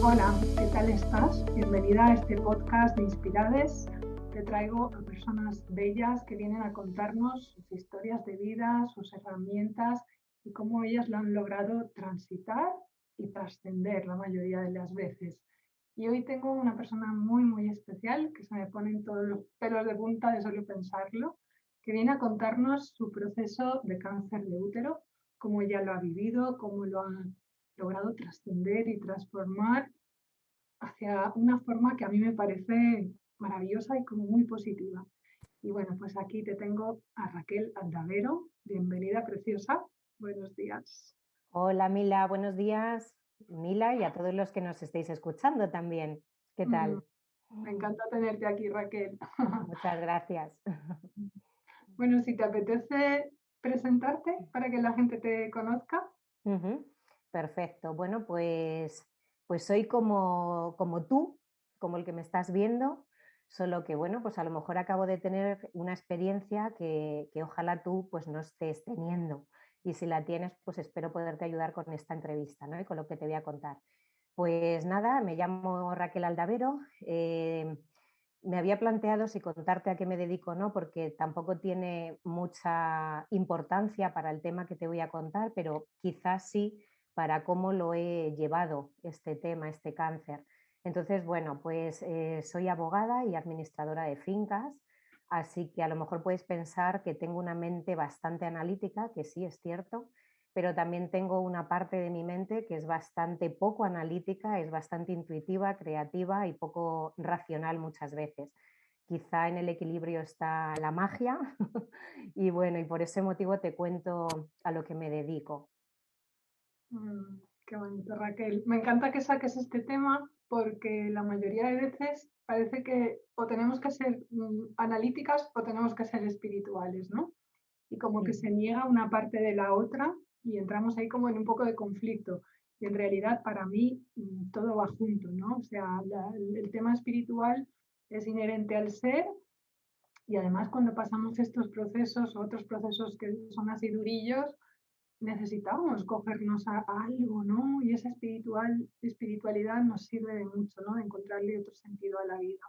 Hola, ¿qué tal estás? Bienvenida a este podcast de Inspirades. Te traigo a personas bellas que vienen a contarnos sus historias de vida, sus herramientas y cómo ellas lo han logrado transitar y trascender la mayoría de las veces. Y hoy tengo una persona muy especial que se me ponen todos los pelos de punta de solo pensarlo, que viene a contarnos su proceso de cáncer de útero, cómo ella lo ha vivido, cómo lo ha logrado trascender y transformar hacia una forma que a mí me parece maravillosa y como muy positiva. Y bueno, pues aquí te tengo a Raquel Aldavero. Bienvenida, preciosa. Buenos días. Hola Mila, buenos días. Mila y a todos los que nos estéis escuchando también. ¿Qué Mm, tal? Me encanta tenerte aquí, Raquel. Muchas gracias. Bueno, si te apetece presentarte para que la gente te conozca. Ujú. Perfecto. Bueno, pues soy como tú, como el que me estás viendo, solo que bueno, pues a lo mejor acabo de tener una experiencia que ojalá tú pues no estés teniendo. Y si la tienes, pues espero poderte ayudar con esta entrevista, ¿no? Y con lo que te voy a contar. Pues nada, me llamo Raquel Aldavero. Me había planteado si contarte a qué me dedico o no, porque tampoco tiene mucha importancia para el tema que te voy a contar, pero quizás sí para cómo lo he llevado este tema, este cáncer. Entonces, bueno, pues soy abogada y administradora de fincas, así que a lo mejor puedes pensar que tengo una mente bastante analítica, que sí es cierto, pero también tengo una parte de mi mente que es bastante poco analítica, es bastante intuitiva, creativa y poco racional muchas veces. Quizá en el equilibrio está la magia y bueno, y por ese motivo te cuento a lo que me dedico. Qué bonito, Raquel. Me encanta que saques este tema porque la mayoría de veces parece que o tenemos que ser analíticas o tenemos que ser espirituales, ¿no? Y como que se niega una parte de la otra y entramos ahí como en un poco de conflicto. Y en realidad para mí todo va junto, ¿no? O sea, el tema espiritual es inherente al ser y además cuando pasamos estos procesos o otros procesos que son así durillos, necesitamos cogernos a algo, ¿no? Y esa espiritualidad nos sirve de mucho, ¿no? De encontrarle otro sentido a la vida.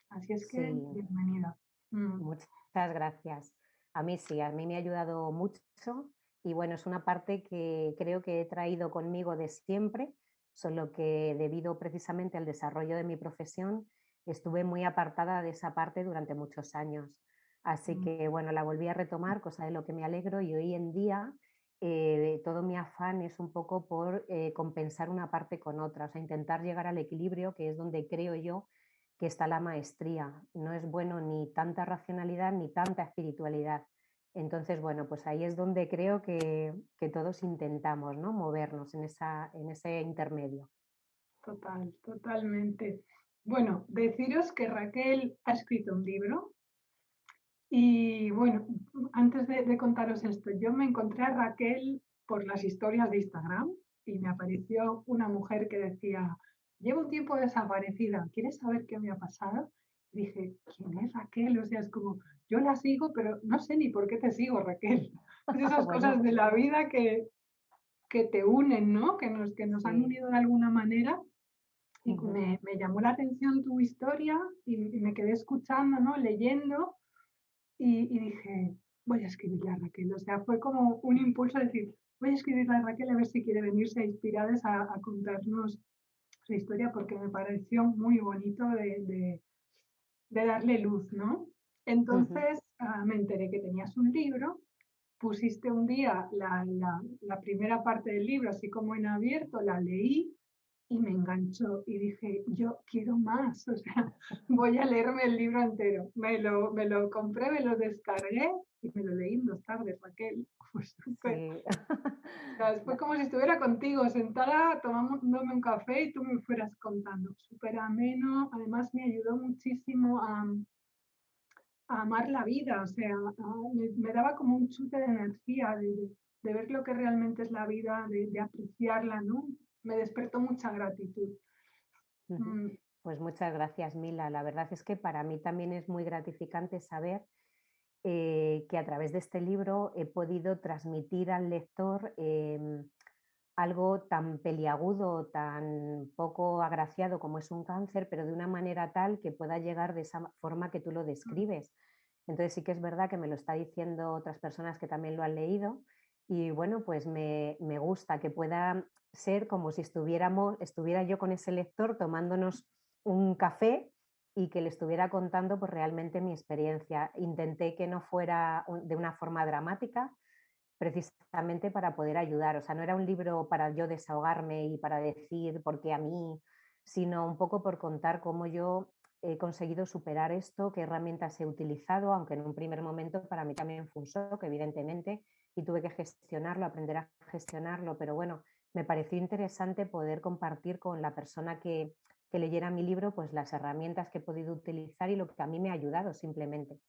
Así es que, Sí, bienvenida. Mm, muchas gracias. A mí sí, a mí me ha ayudado mucho y bueno, es una parte que creo que he traído conmigo de siempre, solo que debido precisamente al desarrollo de mi profesión estuve muy apartada de esa parte durante muchos años. Así mm, que bueno, la volví a retomar, cosa de lo que me alegro y hoy en día todo mi afán es un poco por compensar una parte con otra, o sea, intentar llegar al equilibrio, que es donde creo yo que está la maestría. No es bueno ni tanta racionalidad ni tanta espiritualidad. Entonces, bueno, pues ahí es donde creo que todos intentamos, ¿no? Movernos en ese intermedio. totalmente. Bueno, deciros que Raquel ha escrito un libro y bueno, antes de contaros esto, yo me encontré a Raquel por las historias de Instagram y me apareció una mujer que decía, llevo un tiempo desaparecida, ¿quieres saber qué me ha pasado? Y dije, ¿quién es Raquel? O sea, es como, yo la sigo, pero no sé ni por qué te sigo, Raquel. Es esas cosas Bueno, de la vida que te unen, ¿no? Que nos han sí. unido de alguna manera. Y Ujú. me llamó la atención tu historia y me quedé escuchando, ¿no? Leyendo y dije, voy a escribirle a Raquel. O sea, fue como un impulso de decir, voy a escribirle a Raquel a ver si quiere venirse a Inspirades a contarnos su historia porque me pareció muy bonito de darle luz, ¿no? Ujú. Entonces me enteré que tenías un libro, pusiste un día la primera parte del libro así como en abierto, la leí y me enganchó y dije, yo quiero más, o sea, voy a leerme el libro entero. Me lo compré, me lo descargué y me lo leí en 2 tardes, Raquel. Fue súper. Sí. O sea, fue como si estuviera contigo, sentada, tomándome un café y tú me fueras contando. Súper ameno, además me ayudó muchísimo a amar la vida, o sea, me daba como un chute de energía, de ver lo que realmente es la vida, de apreciarla, ¿no? Me despertó mucha gratitud. Ujú. Mm, Pues muchas gracias, Mila. La verdad es que para mí también es muy gratificante saber que a través de este libro he podido transmitir al lector algo tan peliagudo, tan poco agraciado como es un cáncer, pero de una manera tal que pueda llegar de esa forma que tú lo mm, describes. Entonces sí que es verdad que me lo está diciendo otras personas que también lo han leído y bueno, pues me gusta que pueda ser como si estuviera yo con ese lector tomándonos un café y que le estuviera contando pues realmente mi experiencia. Intenté que no fuera de una forma dramática, precisamente para poder ayudar. O sea, no era un libro para yo desahogarme y para decir por qué a mí, sino un poco por contar cómo yo he conseguido superar esto, qué herramientas he utilizado, aunque en un primer momento para mí también fue un shock, evidentemente, y tuve que gestionarlo, aprender a gestionarlo, pero bueno, me pareció interesante poder compartir con la persona que leyera mi libro pues las herramientas que he podido utilizar y lo que a mí me ha ayudado simplemente.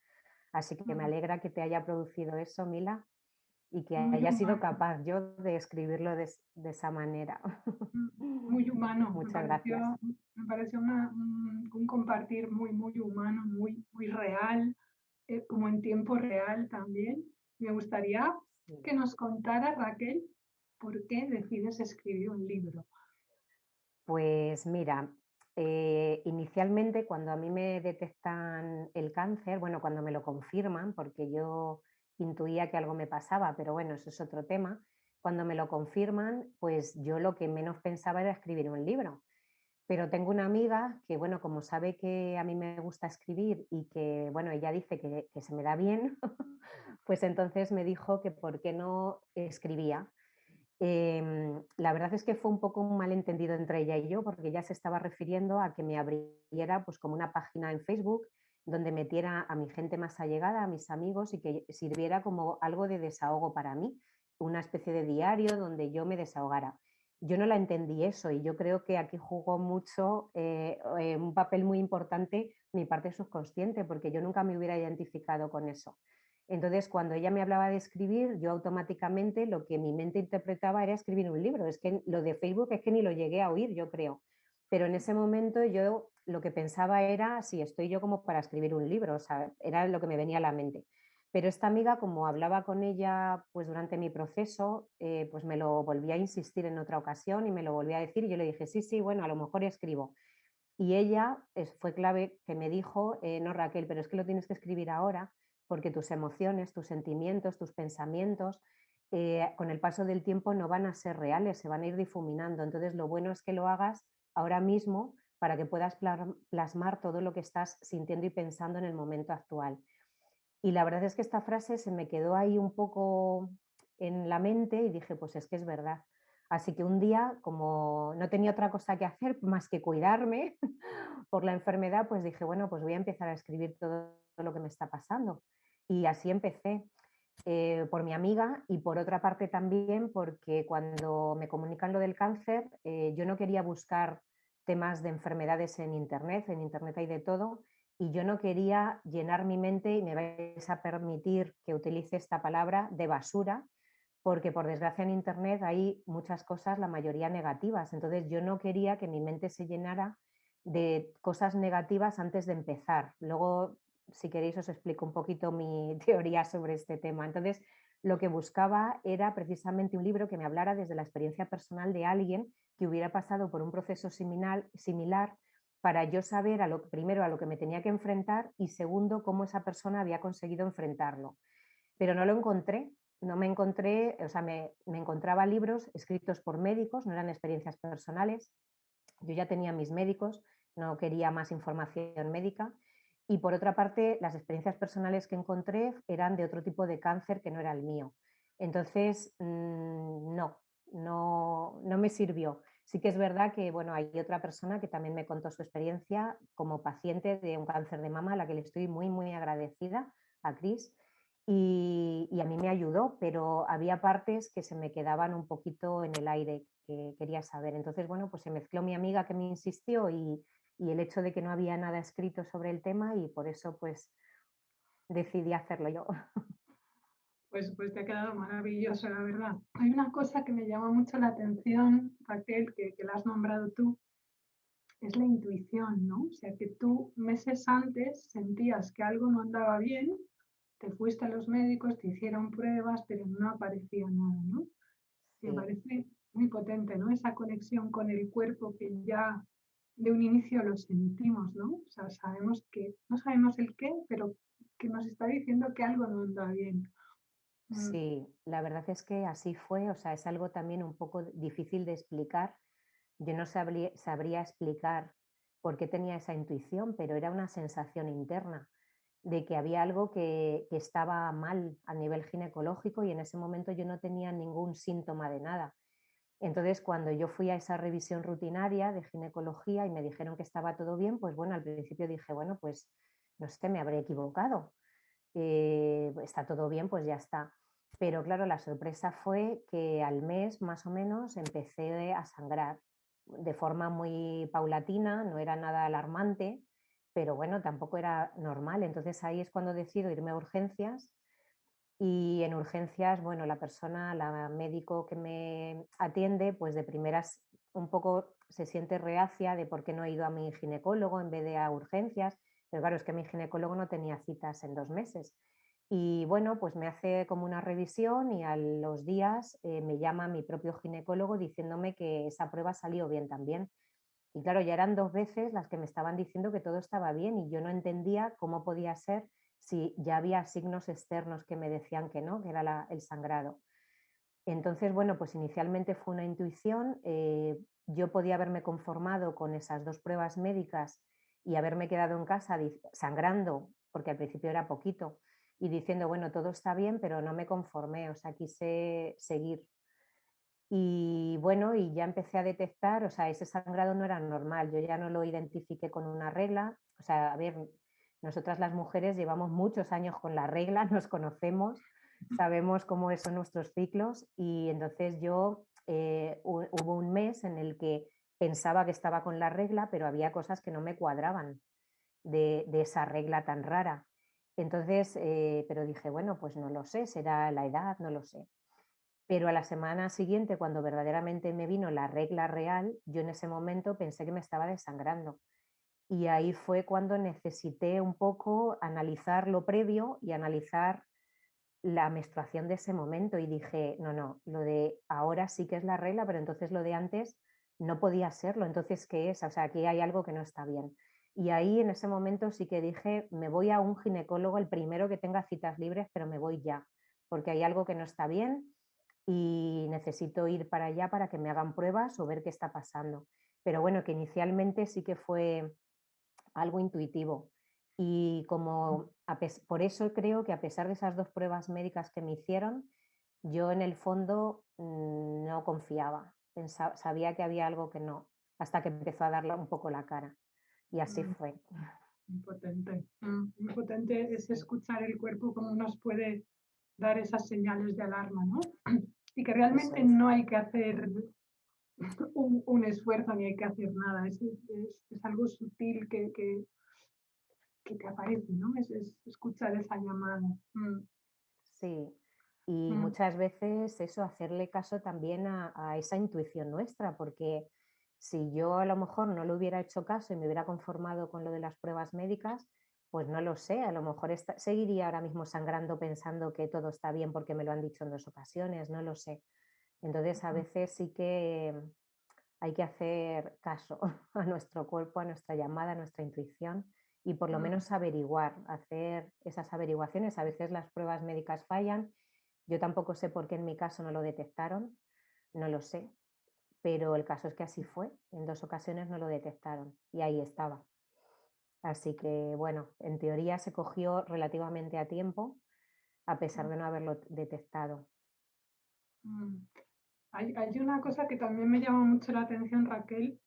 Así que me mm. alegra que te haya producido eso, Mila, y que Muy haya sido humano, capaz yo de escribirlo de esa manera. muy humano. Muchas gracias. Me pareció un compartir muy humano, muy real, como en tiempo real también. Me gustaría Sí. que nos contara, Raquel, por qué decides escribir un libro. Pues mira, inicialmente cuando a mí me detectan el cáncer, bueno, cuando me lo confirman, porque yo intuía que algo me pasaba, pero bueno, eso es otro tema, cuando me lo confirman, pues yo lo que menos pensaba era escribir un libro. Pero tengo una amiga que, bueno, como sabe que a mí me gusta escribir y que, bueno, ella dice que se me da bien, pues entonces me dijo que por qué no escribía. La verdad es que fue un poco un malentendido entre ella y yo, porque ella se estaba refiriendo a que me abriera pues como una página en Facebook donde metiera a mi gente más allegada, a mis amigos, y que sirviera como algo de desahogo para mí, una especie de diario donde yo me desahogara. Yo no la entendí eso y yo creo que aquí jugó mucho un papel muy importante mi parte subconsciente, porque yo nunca me hubiera identificado con eso. Entonces, cuando ella me hablaba de escribir, yo automáticamente lo que mi mente interpretaba era escribir un libro. Es que lo de Facebook es que ni lo llegué a oír, yo creo. Pero en ese momento yo lo que pensaba era, si estoy yo como para escribir un libro, o sea, era lo que me venía a la mente. Pero esta amiga, como hablaba con ella pues durante mi proceso, pues me lo volví a insistir en otra ocasión y me lo volví a decir y yo le dije, sí, sí, bueno, a lo mejor escribo. Y ella fue clave que me dijo, no Raquel, pero es que lo tienes que escribir ahora porque tus emociones, tus sentimientos, tus pensamientos, con el paso del tiempo no van a ser reales, se van a ir difuminando. Entonces lo bueno es que lo hagas ahora mismo para que puedas plasmar todo lo que estás sintiendo y pensando en el momento actual. Y la verdad es que esta frase se me quedó ahí un poco en la mente y dije, pues es que es verdad. Así que un día, como no tenía otra cosa que hacer más que cuidarme por la enfermedad, pues dije, bueno, pues voy a empezar a escribir todo lo que me está pasando. Y así empecé, por mi amiga y por otra parte también porque cuando me comunican lo del cáncer, yo no quería buscar temas de enfermedades en Internet hay de todo, y yo no quería llenar mi mente, y me vais a permitir que utilice esta palabra, de basura, porque por desgracia en Internet hay muchas cosas, la mayoría negativas. Entonces yo no quería que mi mente se llenara de cosas negativas antes de empezar. Luego, si queréis, os explico un poquito mi teoría sobre este tema. Entonces, lo que buscaba era precisamente un libro que me hablara desde la experiencia personal de alguien que hubiera pasado por un proceso similar para yo saber primero a lo que me tenía que enfrentar y segundo cómo esa persona había conseguido enfrentarlo. Pero no lo encontré, no me encontré, o sea, me encontraba libros escritos por médicos, no eran experiencias personales, yo ya tenía mis médicos, no quería más información médica. Y por otra parte, las experiencias personales que encontré eran de otro tipo de cáncer que no era el mío. Entonces, no me sirvió. Sí que es verdad que bueno, hay otra persona que también me contó su experiencia como paciente de un cáncer de mama, a la que le estoy muy agradecida, a Cris, y a mí me ayudó, pero había partes que se me quedaban un poquito en el aire que quería saber. Entonces, bueno, pues se mezcló mi amiga que me insistió y el hecho de que no había nada escrito sobre el tema y por eso pues decidí hacerlo yo. Pues te ha quedado maravilloso, la verdad. Hay una cosa que me llama mucho la atención, Raquel, que la has nombrado tú, es la intuición, ¿no? O sea, que tú meses antes sentías que algo no andaba bien, te fuiste a los médicos, te hicieron pruebas, pero no aparecía nada, ¿no? Me Sí, parece muy potente, ¿no? Esa conexión con el cuerpo que ya de un inicio lo sentimos, ¿no? O sea, sabemos que, no sabemos el qué, pero que nos está diciendo que algo no anda bien. Mm, Sí, la verdad es que así fue, o sea, es algo también un poco difícil de explicar. Yo no sabría explicar por qué tenía esa intuición, pero era una sensación interna de que había algo que estaba mal a nivel ginecológico y en ese momento yo no tenía ningún síntoma de nada. Entonces, cuando yo fui a esa revisión rutinaria de ginecología y me dijeron que estaba todo bien, pues bueno, al principio dije, bueno, pues no sé, me habré equivocado. Está todo bien, pues ya está. Pero claro, la sorpresa fue que al mes más o menos empecé a sangrar de forma muy paulatina, no era nada alarmante, pero bueno, tampoco era normal. Entonces ahí es cuando decido irme a urgencias y en urgencias, bueno, la persona, la médico que me atiende, pues de primeras un poco se siente reacia de por qué no he ido a mi ginecólogo en vez de a urgencias, pero claro, es que mi ginecólogo no tenía citas en 2 meses. Y bueno, pues me hace como una revisión y a los días me llama mi propio ginecólogo diciéndome que esa prueba salió bien también. Y claro, ya eran 2 veces las que me estaban diciendo que todo estaba bien y yo no entendía cómo podía ser si ya había signos externos que me decían que no, que era el sangrado. Entonces, bueno, pues inicialmente fue una intuición. Yo podía haberme conformado con esas 2 pruebas médicas y haberme quedado en casa sangrando, porque al principio era poquito, y diciendo, bueno, todo está bien, pero no me conformé, o sea, quise seguir. Y bueno, y ya empecé a detectar, o sea, ese sangrado no era normal, yo ya no lo identifiqué con una regla, o sea, a ver, nosotras las mujeres llevamos muchos años con la regla, nos conocemos, sabemos cómo son nuestros ciclos y entonces yo hubo un mes en el que pensaba que estaba con la regla, pero había cosas que no me cuadraban de esa regla tan rara. Entonces, pero dije, bueno, pues no lo sé, será la edad, no lo sé. Pero a la semana siguiente, cuando verdaderamente me vino la regla real, yo en ese momento pensé que me estaba desangrando. Y ahí fue cuando necesité un poco analizar lo previo y analizar la menstruación de ese momento. Y dije, no, no, lo de ahora sí que es la regla, pero entonces lo de antes no podía serlo. Entonces, ¿qué es? O sea, aquí hay algo que no está bien. Y ahí en ese momento sí que dije, me voy a un ginecólogo, el primero que tenga citas libres, pero me voy ya, porque hay algo que no está bien y necesito ir para allá para que me hagan pruebas o ver qué está pasando. Pero bueno, que inicialmente sí que fue algo intuitivo. Y como por eso creo que a pesar de esas 2 pruebas médicas que me hicieron, yo en el fondo no confiaba. Sabía que había algo que no, hasta que empezó a darle un poco la cara. Y así mm, fue. muy potente. Muy potente es Sí, escuchar el cuerpo cómo nos puede dar esas señales de alarma, ¿no? Y que eso realmente es. no hay que hacer un esfuerzo ni hay que hacer nada. Es algo sutil que te aparece, ¿no? Es escuchar esa llamada. Sí, y Mm, muchas veces eso, hacerle caso también a esa intuición nuestra, porque si yo a lo mejor no le hubiera hecho caso y me hubiera conformado con lo de las pruebas médicas, pues no lo sé, a lo mejor seguiría ahora mismo sangrando pensando que todo está bien porque me lo han dicho en 2 ocasiones, no lo sé. Entonces a veces sí que hay que hacer caso a nuestro cuerpo, a nuestra llamada, a nuestra intuición y por lo mm, menos averiguar, hacer esas averiguaciones. A veces las pruebas médicas fallan. Yo tampoco sé por qué en mi caso no lo detectaron, no lo sé, pero el caso es que así fue. En 2 ocasiones no lo detectaron y ahí estaba. Así que bueno, en teoría se cogió relativamente a tiempo a pesar de no haberlo detectado. mm. Hay una cosa que también me llama mucho la atención, Raquel,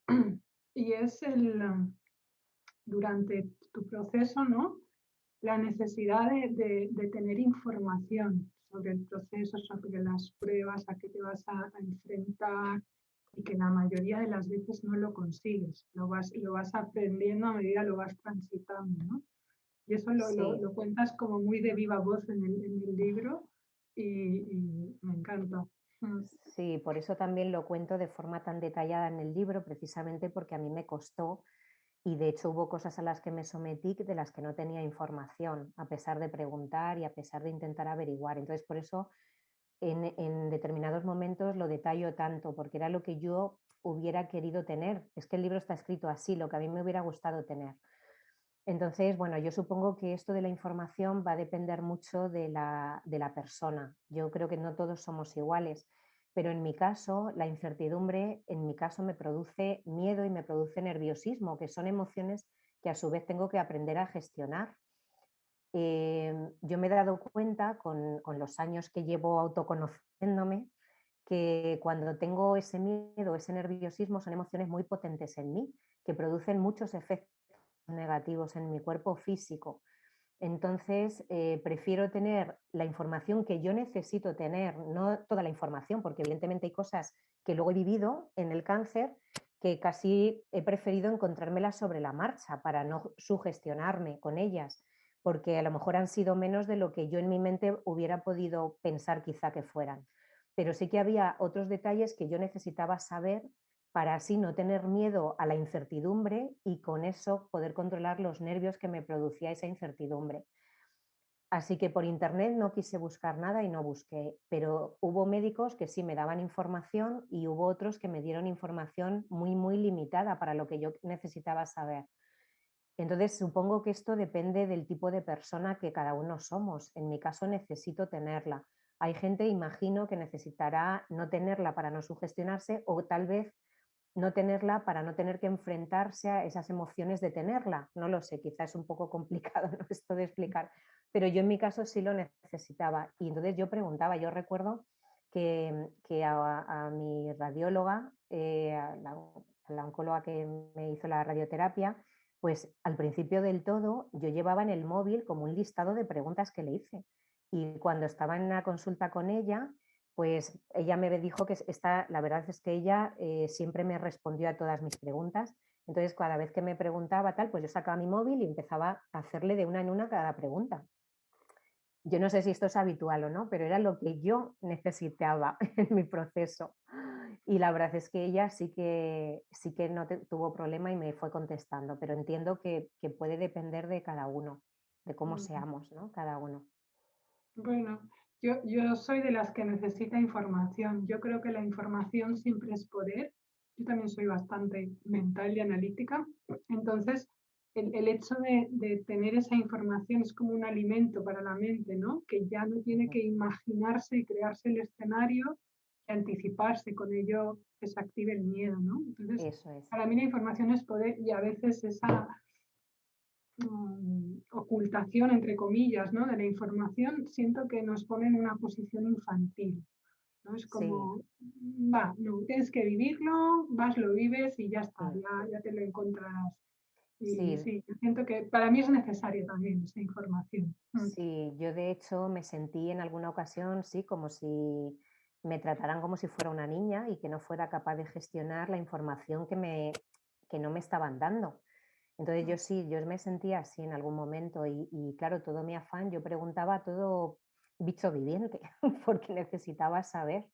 y es durante tu proceso, ¿no? La necesidad de tener información sobre el proceso, sobre las pruebas, a qué te vas a enfrentar y que la mayoría de las veces no lo consigues, lo vas aprendiendo a medida lo vas transitando, ¿no? Y eso Sí, lo cuentas como muy de viva voz en el libro y me encanta. Mm, sí, por eso también lo cuento de forma tan detallada en el libro, precisamente porque a mí me costó y de hecho hubo cosas a las que me sometí de las que no tenía información, a pesar de preguntar y a pesar de intentar averiguar. Entonces, por eso en determinados momentos lo detallo tanto, porque era lo que yo hubiera querido tener. Es que el libro está escrito así, lo que a mí me hubiera gustado tener. Entonces, bueno, yo supongo que esto de la información va a depender mucho de la persona. Yo creo que no todos somos iguales, pero en mi caso, la incertidumbre, en mi caso, me produce miedo y me produce nerviosismo, que son emociones que a su vez tengo que aprender a gestionar. Yo me he dado cuenta con los años que llevo autoconociéndome que cuando tengo ese miedo, ese nerviosismo, son emociones muy potentes en mí, que producen muchos efectos negativos en mi cuerpo físico. Entonces, prefiero tener la información que yo necesito tener, no toda la información, porque evidentemente hay cosas que luego he vivido en el cáncer que casi he preferido encontrármelas sobre la marcha para no sugestionarme con ellas, porque a lo mejor han sido menos de lo que yo en mi mente hubiera podido pensar quizá que fueran. Pero sí que había otros detalles que yo necesitaba saber para así no tener miedo a la incertidumbre y con eso poder controlar los nervios que me producía esa incertidumbre. Así que por internet no quise buscar nada y no busqué, pero hubo médicos que sí me daban información y hubo otros que me dieron información muy, muy limitada para lo que yo necesitaba saber. Entonces, supongo que esto depende del tipo de persona que cada uno somos. En mi caso necesito tenerla. Hay gente, imagino, que necesitará no tenerla para no sugestionarse o tal vez no tenerla para no tener que enfrentarse a esas emociones de tenerla. No lo sé, quizás es un poco complicado, ¿no? Esto de explicar, pero yo en mi caso sí lo necesitaba. Y entonces yo preguntaba, yo recuerdo que a mi radióloga, a la oncóloga que me hizo la radioterapia, pues al principio del todo yo llevaba en el móvil como un listado de preguntas que le hice. Y cuando estaba en una consulta con ella, pues ella me dijo que la verdad es que ella siempre me respondió a todas mis preguntas. Entonces, cada vez que me preguntaba tal, pues yo sacaba mi móvil y empezaba a hacerle de una en una cada pregunta. Yo no sé si esto es habitual o no, pero era lo que yo necesitaba en mi proceso. Y la verdad es que ella sí que no tuvo problema y me fue contestando, pero entiendo que puede depender de cada uno, de cómo Mm. seamos, ¿no? Cada uno. Bueno, yo soy de las que necesita información. Yo creo que la información siempre es poder. Yo también soy bastante mental y analítica. Entonces, el hecho de tener esa información es como un alimento para la mente, ¿no? Que ya no tiene Ujú. que imaginarse y crearse el escenario y anticiparse, con ello que se active el miedo, ¿no? Entonces, Eso es. para mí la información es poder y a veces esa ocultación, entre comillas, ¿no? De la información, siento que nos pone en una posición infantil, ¿no? Es Sí, como, va, no, tienes que vivirlo, vas, lo vives y ya está, mm, ya te lo encontrarás. Y sí, sí, yo siento que para mí es necesaria también esa información. sí, yo de hecho me sentí en alguna ocasión, sí, como si me trataran como si fuera una niña y que no fuera capaz de gestionar la información que no me estaban dando. Entonces yo sí, yo me sentía así en algún momento y claro, todo mi afán, yo preguntaba a todo bicho viviente porque necesitaba saber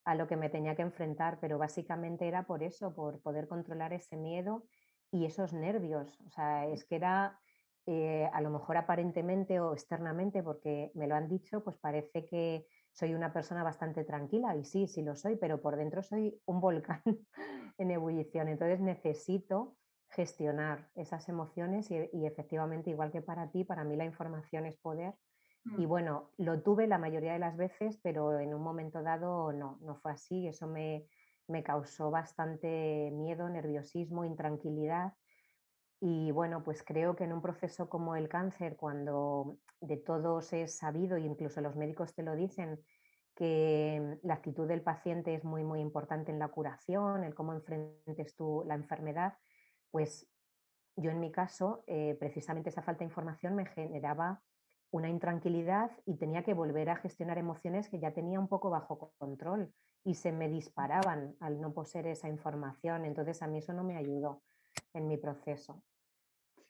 a lo que me tenía que enfrentar, pero básicamente era por eso, por poder controlar ese miedo y esos nervios. O sea, es que era, a lo mejor aparentemente o externamente, porque me lo han dicho, pues parece que soy una persona bastante tranquila y sí, sí lo soy, pero por dentro soy un volcán en ebullición. Entonces necesito gestionar esas emociones y efectivamente, igual que para ti, para mí la información es poder y Mm. bueno, lo tuve la mayoría de las veces, pero en un momento dado no, no fue así. Eso me causó bastante miedo, nerviosismo, intranquilidad. Y bueno, pues creo que en un proceso como el cáncer, cuando de todos es sabido, e incluso los médicos te lo dicen, que la actitud del paciente es muy, muy importante en la curación, el cómo enfrentes tú la enfermedad, pues yo en mi caso, precisamente esa falta de información me generaba una intranquilidad y tenía que volver a gestionar emociones que ya tenía un poco bajo control y se me disparaban al no poseer esa información. Entonces a mí eso no me ayudó en mi proceso.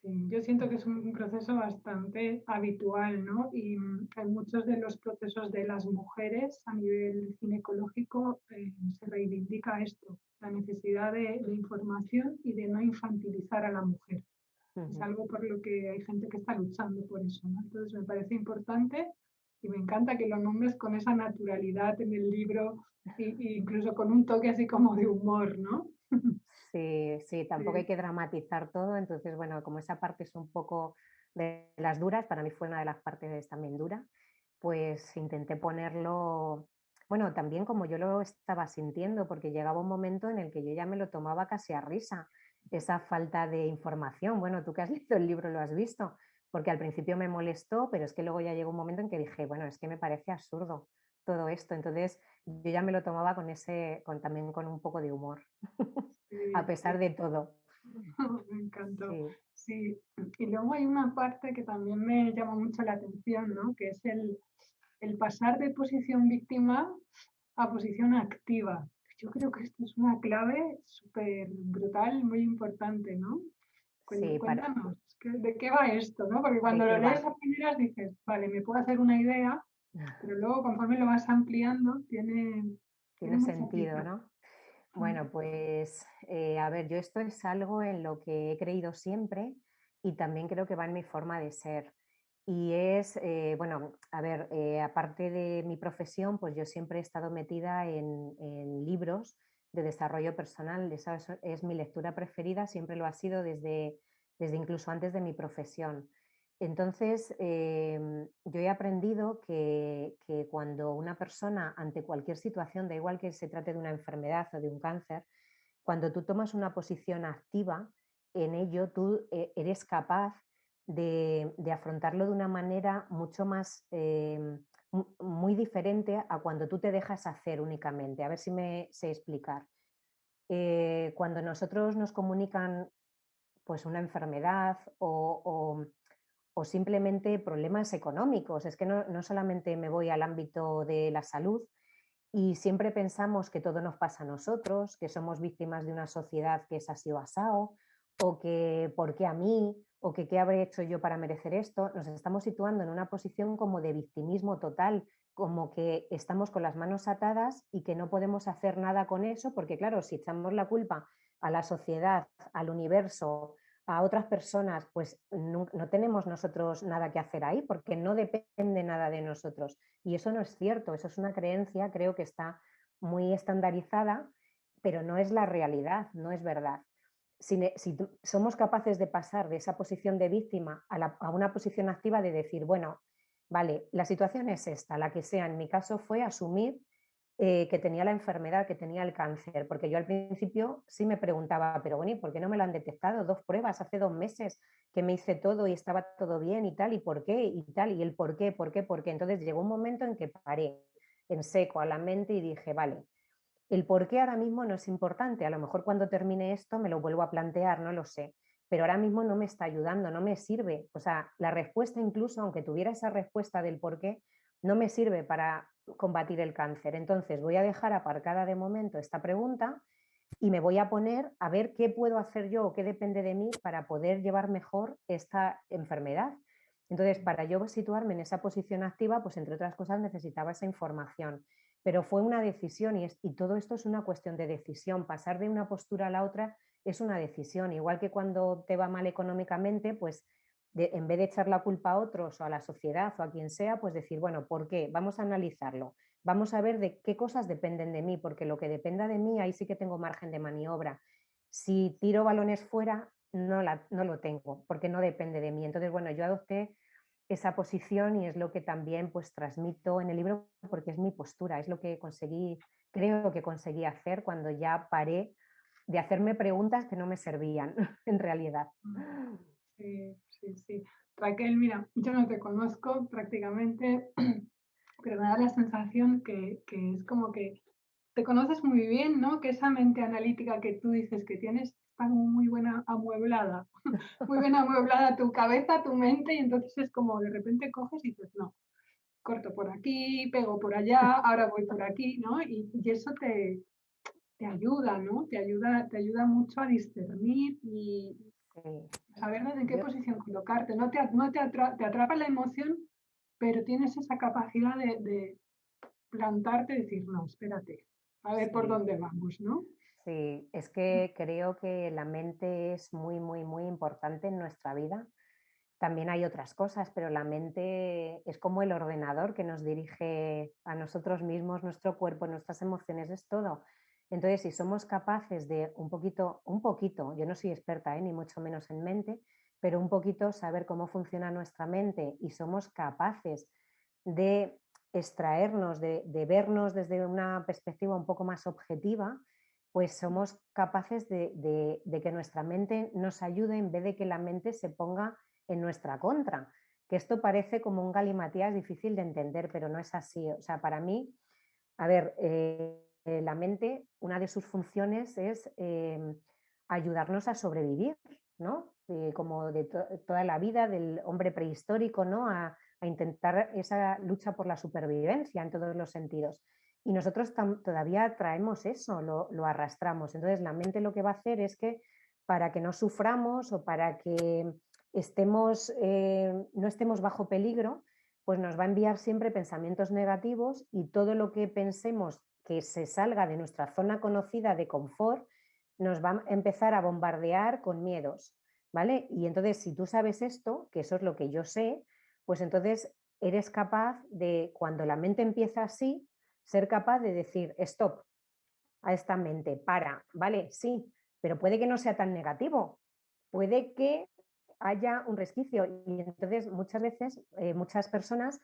Sí, yo siento que es un proceso bastante habitual, ¿no? Y en muchos de los procesos de las mujeres a nivel ginecológico se reivindica esto, la necesidad de información y de no infantilizar a la mujer. Es Ujú. algo por lo que hay gente que está luchando por eso, ¿no? Entonces me parece importante y me encanta que lo nombres con esa naturalidad en el libro y incluso con un toque así como de humor, ¿no? Sí, sí, tampoco hay Sí, que dramatizar todo, entonces, bueno, como esa parte es un poco de las duras, para mí fue una de las partes también dura, pues intenté ponerlo, bueno, también como yo lo estaba sintiendo, porque llegaba un momento en el que yo ya me lo tomaba casi a risa, esa falta de información. Bueno, tú que has leído el libro lo has visto, porque al principio me molestó, pero es que luego ya llegó un momento en que dije, bueno, es que me parece absurdo todo esto, entonces yo ya me lo tomaba con también con un poco de humor. A sí, pesar sí. de todo. Me encantó. Sí, Sí, y luego hay una parte que también me llama mucho la atención, ¿no? Que es el pasar de posición víctima a posición activa. Yo creo que esto es una clave súper brutal, muy importante, ¿no? sí, Cuéntanos, ¿de qué va esto, no? Porque ¿de cuando lo qué lees va? a primeras dices, vale, me puedo hacer una idea, pero luego conforme lo vas ampliando, tiene Tiene mucha sentido, aplicación. ¿no? Bueno, pues a ver, yo esto es algo en lo que he creído siempre y también creo que va en mi forma de ser. Y es, bueno, a ver, aparte de mi profesión, pues yo siempre he estado metida en libros de desarrollo personal. Esa es mi lectura preferida, siempre lo ha sido desde incluso antes de mi profesión. Entonces, yo he aprendido que cuando una persona ante cualquier situación, da igual que se trate de una enfermedad o de un cáncer, cuando tú tomas una posición activa en ello, tú eres capaz de afrontarlo de una manera mucho más, muy diferente a cuando tú te dejas hacer únicamente. A ver si me sé explicar. Cuando nosotros nos comunican pues una enfermedad o simplemente problemas económicos. Es que no solamente me voy al ámbito de la salud y siempre pensamos que todo nos pasa a nosotros, que somos víctimas de una sociedad que es así o asao, o que por qué a mí, o que qué habré hecho yo para merecer esto. Nos estamos situando en una posición como de victimismo total, como que estamos con las manos atadas y que no podemos hacer nada con eso, porque claro, si echamos la culpa a la sociedad, al universo, a otras personas, pues no tenemos nosotros nada que hacer ahí, porque no depende nada de nosotros. Y eso no es cierto, eso es una creencia, creo que está muy estandarizada, pero no es la realidad, no es verdad. Si somos capaces de pasar de esa posición de víctima a una posición activa de decir, bueno, vale, la situación es esta, la que sea, en mi caso fue asumir que tenía la enfermedad, que tenía el cáncer, porque yo al principio sí me preguntaba, pero bueno, ¿y por qué no me lo han detectado? 2 pruebas hace 2 meses que me hice todo y estaba todo bien y tal, ¿y por qué? Y tal, y el por qué, por qué, por qué. Entonces llegó un momento en que paré en seco a la mente y dije, vale, el por qué ahora mismo no es importante, a lo mejor cuando termine esto me lo vuelvo a plantear, no lo sé, pero ahora mismo no me está ayudando, no me sirve. O sea, la respuesta incluso, aunque tuviera esa respuesta del por qué, no me sirve para combatir el cáncer. Entonces voy a dejar aparcada de momento esta pregunta y me voy a poner a ver qué puedo hacer yo o qué depende de mí para poder llevar mejor esta enfermedad. Entonces, para yo situarme en esa posición activa, pues entre otras cosas necesitaba esa información. Pero fue una decisión y todo esto es una cuestión de decisión. Pasar de una postura a la otra es una decisión. Igual que cuando te va mal económicamente, pues en vez de echar la culpa a otros o a la sociedad o a quien sea, pues decir, bueno, ¿por qué? Vamos a analizarlo. Vamos a ver de qué cosas dependen de mí, porque lo que dependa de mí, ahí sí que tengo margen de maniobra. Si tiro balones fuera, no lo tengo, porque no depende de mí. Entonces, bueno, yo adopté esa posición y es lo que también pues transmito en el libro porque es mi postura, es lo que conseguí, creo que conseguí hacer cuando ya paré de hacerme preguntas que no me servían en realidad. Sí, sí, sí. Raquel, mira, yo no te conozco prácticamente, pero me da la sensación que es como que te conoces muy bien, ¿no? Que esa mente analítica que tú dices que tienes está muy buena amueblada, muy bien amueblada tu cabeza, tu mente, y entonces es como de repente coges y dices, no, corto por aquí, pego por allá, ahora voy por aquí, ¿no? Y eso te ayuda, ¿no? Te ayuda mucho a discernir y Sí. saber en qué Yo, posición colocarte. Te atrapa la emoción, pero tienes esa capacidad de plantarte y decir, no, espérate, a ver por sí, dónde vamos, ¿no? sí, es que creo que la mente es muy, muy, muy importante en nuestra vida también hay otras cosas, pero la mente es como el ordenador que nos dirige a nosotros mismos, nuestro cuerpo, nuestras emociones, es todo. Entonces, si somos capaces de un poquito, yo no soy experta, ni mucho menos en mente, pero un poquito saber cómo funciona nuestra mente y somos capaces de extraernos, de vernos desde una perspectiva un poco más objetiva, pues somos capaces de que nuestra mente nos ayude en vez de que la mente se ponga en nuestra contra. Que esto parece como un galimatías difícil de entender, pero no es así. O sea, para mí, a ver, la mente, una de sus funciones es ayudarnos a sobrevivir, ¿no? Como de toda la vida del hombre prehistórico, ¿no? A intentar esa lucha por la supervivencia en todos los sentidos. Y nosotros todavía traemos eso, lo arrastramos. Entonces la mente lo que va a hacer es que para que no suframos o para que no estemos bajo peligro, pues nos va a enviar siempre pensamientos negativos y todo lo que pensemos que se salga de nuestra zona conocida de confort nos va a empezar a bombardear con miedos, ¿vale? Y entonces si tú sabes esto, que eso es lo que yo sé, pues entonces eres capaz de, cuando la mente empieza así, ser capaz de decir, stop a esta mente, para, ¿vale? Sí, pero puede que no sea tan negativo, puede que haya un resquicio y entonces muchas veces, muchas personas,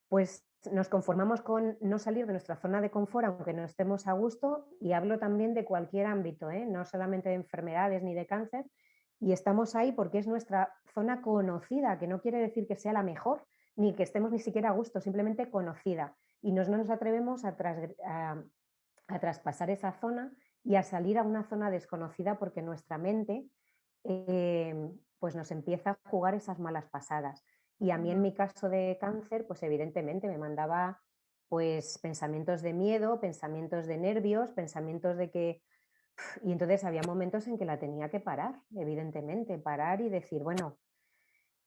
pues nos conformamos con no salir de nuestra zona de confort aunque no estemos a gusto, y hablo también de cualquier ámbito, no solamente de enfermedades ni de cáncer, y estamos ahí porque es nuestra zona conocida, que no quiere decir que sea la mejor, ni que estemos ni siquiera a gusto, simplemente conocida, y no nos atrevemos a traspasar esa zona y a salir a una zona desconocida porque nuestra mente pues nos empieza a jugar esas malas pasadas. Y a mí en mi caso de cáncer, pues evidentemente me mandaba pues pensamientos de miedo, pensamientos de nervios, pensamientos de que... Y entonces había momentos en que la tenía que parar, evidentemente, parar y decir, bueno,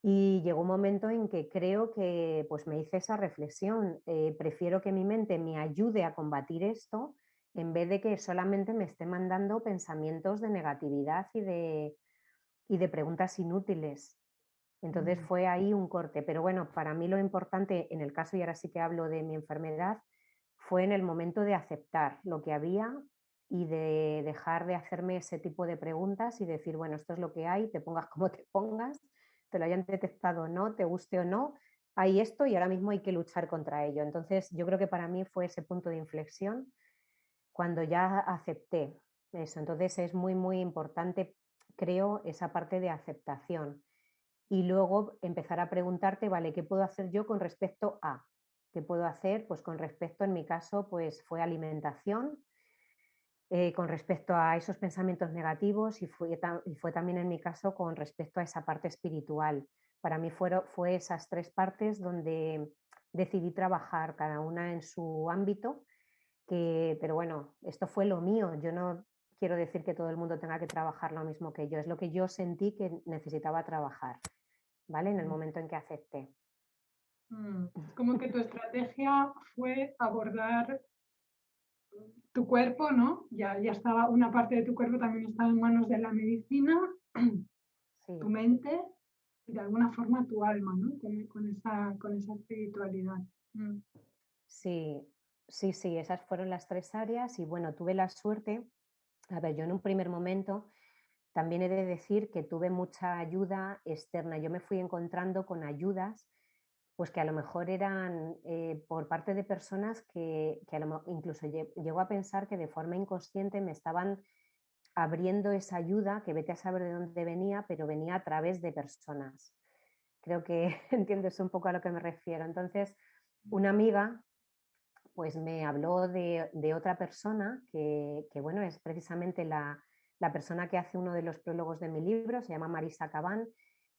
y llegó un momento en que creo que pues me hice esa reflexión, prefiero que mi mente me ayude a combatir esto en vez de que solamente me esté mandando pensamientos de negatividad y de preguntas inútiles. Entonces fue ahí un corte. Pero bueno, para mí lo importante en el caso, y ahora sí que hablo de mi enfermedad, fue en el momento de aceptar lo que había y de dejar de hacerme ese tipo de preguntas y decir, bueno, esto es lo que hay, te pongas como te pongas, te lo hayan detectado o no, te guste o no, hay esto y ahora mismo hay que luchar contra ello. Entonces yo creo que para mí fue ese punto de inflexión cuando ya acepté eso. Entonces es muy, muy importante, creo, esa parte de aceptación. Y luego empezar a preguntarte, vale, ¿qué puedo hacer yo con respecto a? ¿Qué puedo hacer? Pues con respecto, en mi caso, pues fue alimentación, con respecto a esos pensamientos negativos y fue también en mi caso con respecto a esa parte espiritual. Para mí fue esas tres partes donde decidí trabajar, cada una en su ámbito, pero bueno, esto fue lo mío. Yo no quiero decir que todo el mundo tenga que trabajar lo mismo que yo, es lo que yo sentí que necesitaba trabajar, ¿vale? En el momento en que acepté. Es como que tu estrategia fue abordar tu cuerpo, ¿no? Ya estaba, una parte de tu cuerpo también estaba en manos de la medicina, Sí. tu mente y de alguna forma tu alma, ¿no? Con esa espiritualidad. Sí, sí, sí, esas fueron las tres áreas y bueno, tuve la suerte, a ver, yo en un primer momento también he de decir que tuve mucha ayuda externa. Yo me fui encontrando con ayudas, pues que a lo mejor eran por parte de personas que incluso llego a pensar que de forma inconsciente me estaban abriendo esa ayuda, que vete a saber de dónde venía, pero venía a través de personas. Creo que entiendes un poco a lo que me refiero. Entonces, una amiga pues me habló de otra persona bueno, es precisamente la persona que hace uno de los prólogos de mi libro, se llama Marisa Cabán.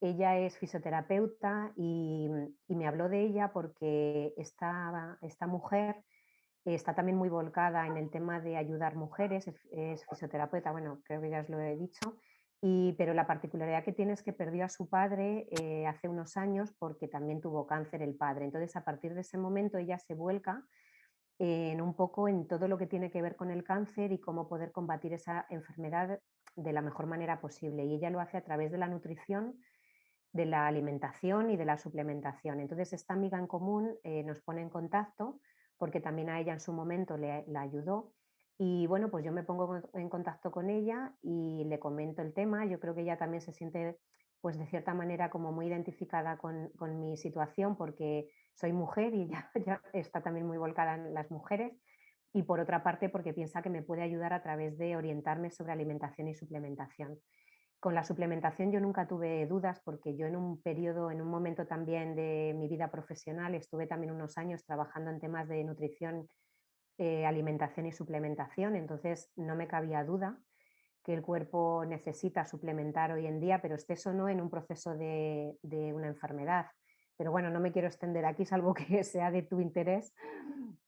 Ella es fisioterapeuta y me habló de ella porque esta mujer está también muy volcada en el tema de ayudar mujeres, es fisioterapeuta, bueno, creo que ya os lo he dicho, pero la particularidad que tiene es que perdió a su padre hace unos años porque también tuvo cáncer el padre. Entonces, a partir de ese momento, ella se vuelca en un poco en todo lo que tiene que ver con el cáncer y cómo poder combatir esa enfermedad de la mejor manera posible. Y ella lo hace a través de la nutrición de la alimentación y de la suplementación. Entonces, esta amiga en común nos pone en contacto porque también a ella en su momento la ayudó. Y bueno, pues yo me pongo en contacto con ella y le comento el tema. Yo creo que ella también se siente, pues de cierta manera, como muy identificada con mi situación porque soy mujer y ya está también muy volcada en las mujeres. Y por otra parte, porque piensa que me puede ayudar a través de orientarme sobre alimentación y suplementación. Con la suplementación yo nunca tuve dudas porque yo en un periodo, en un momento también de mi vida profesional, estuve también unos años trabajando en temas de nutrición, alimentación y suplementación, entonces no me cabía duda que el cuerpo necesita suplementar hoy en día, pero estés o no en un proceso de una enfermedad. Pero bueno, no me quiero extender aquí, salvo que sea de tu interés.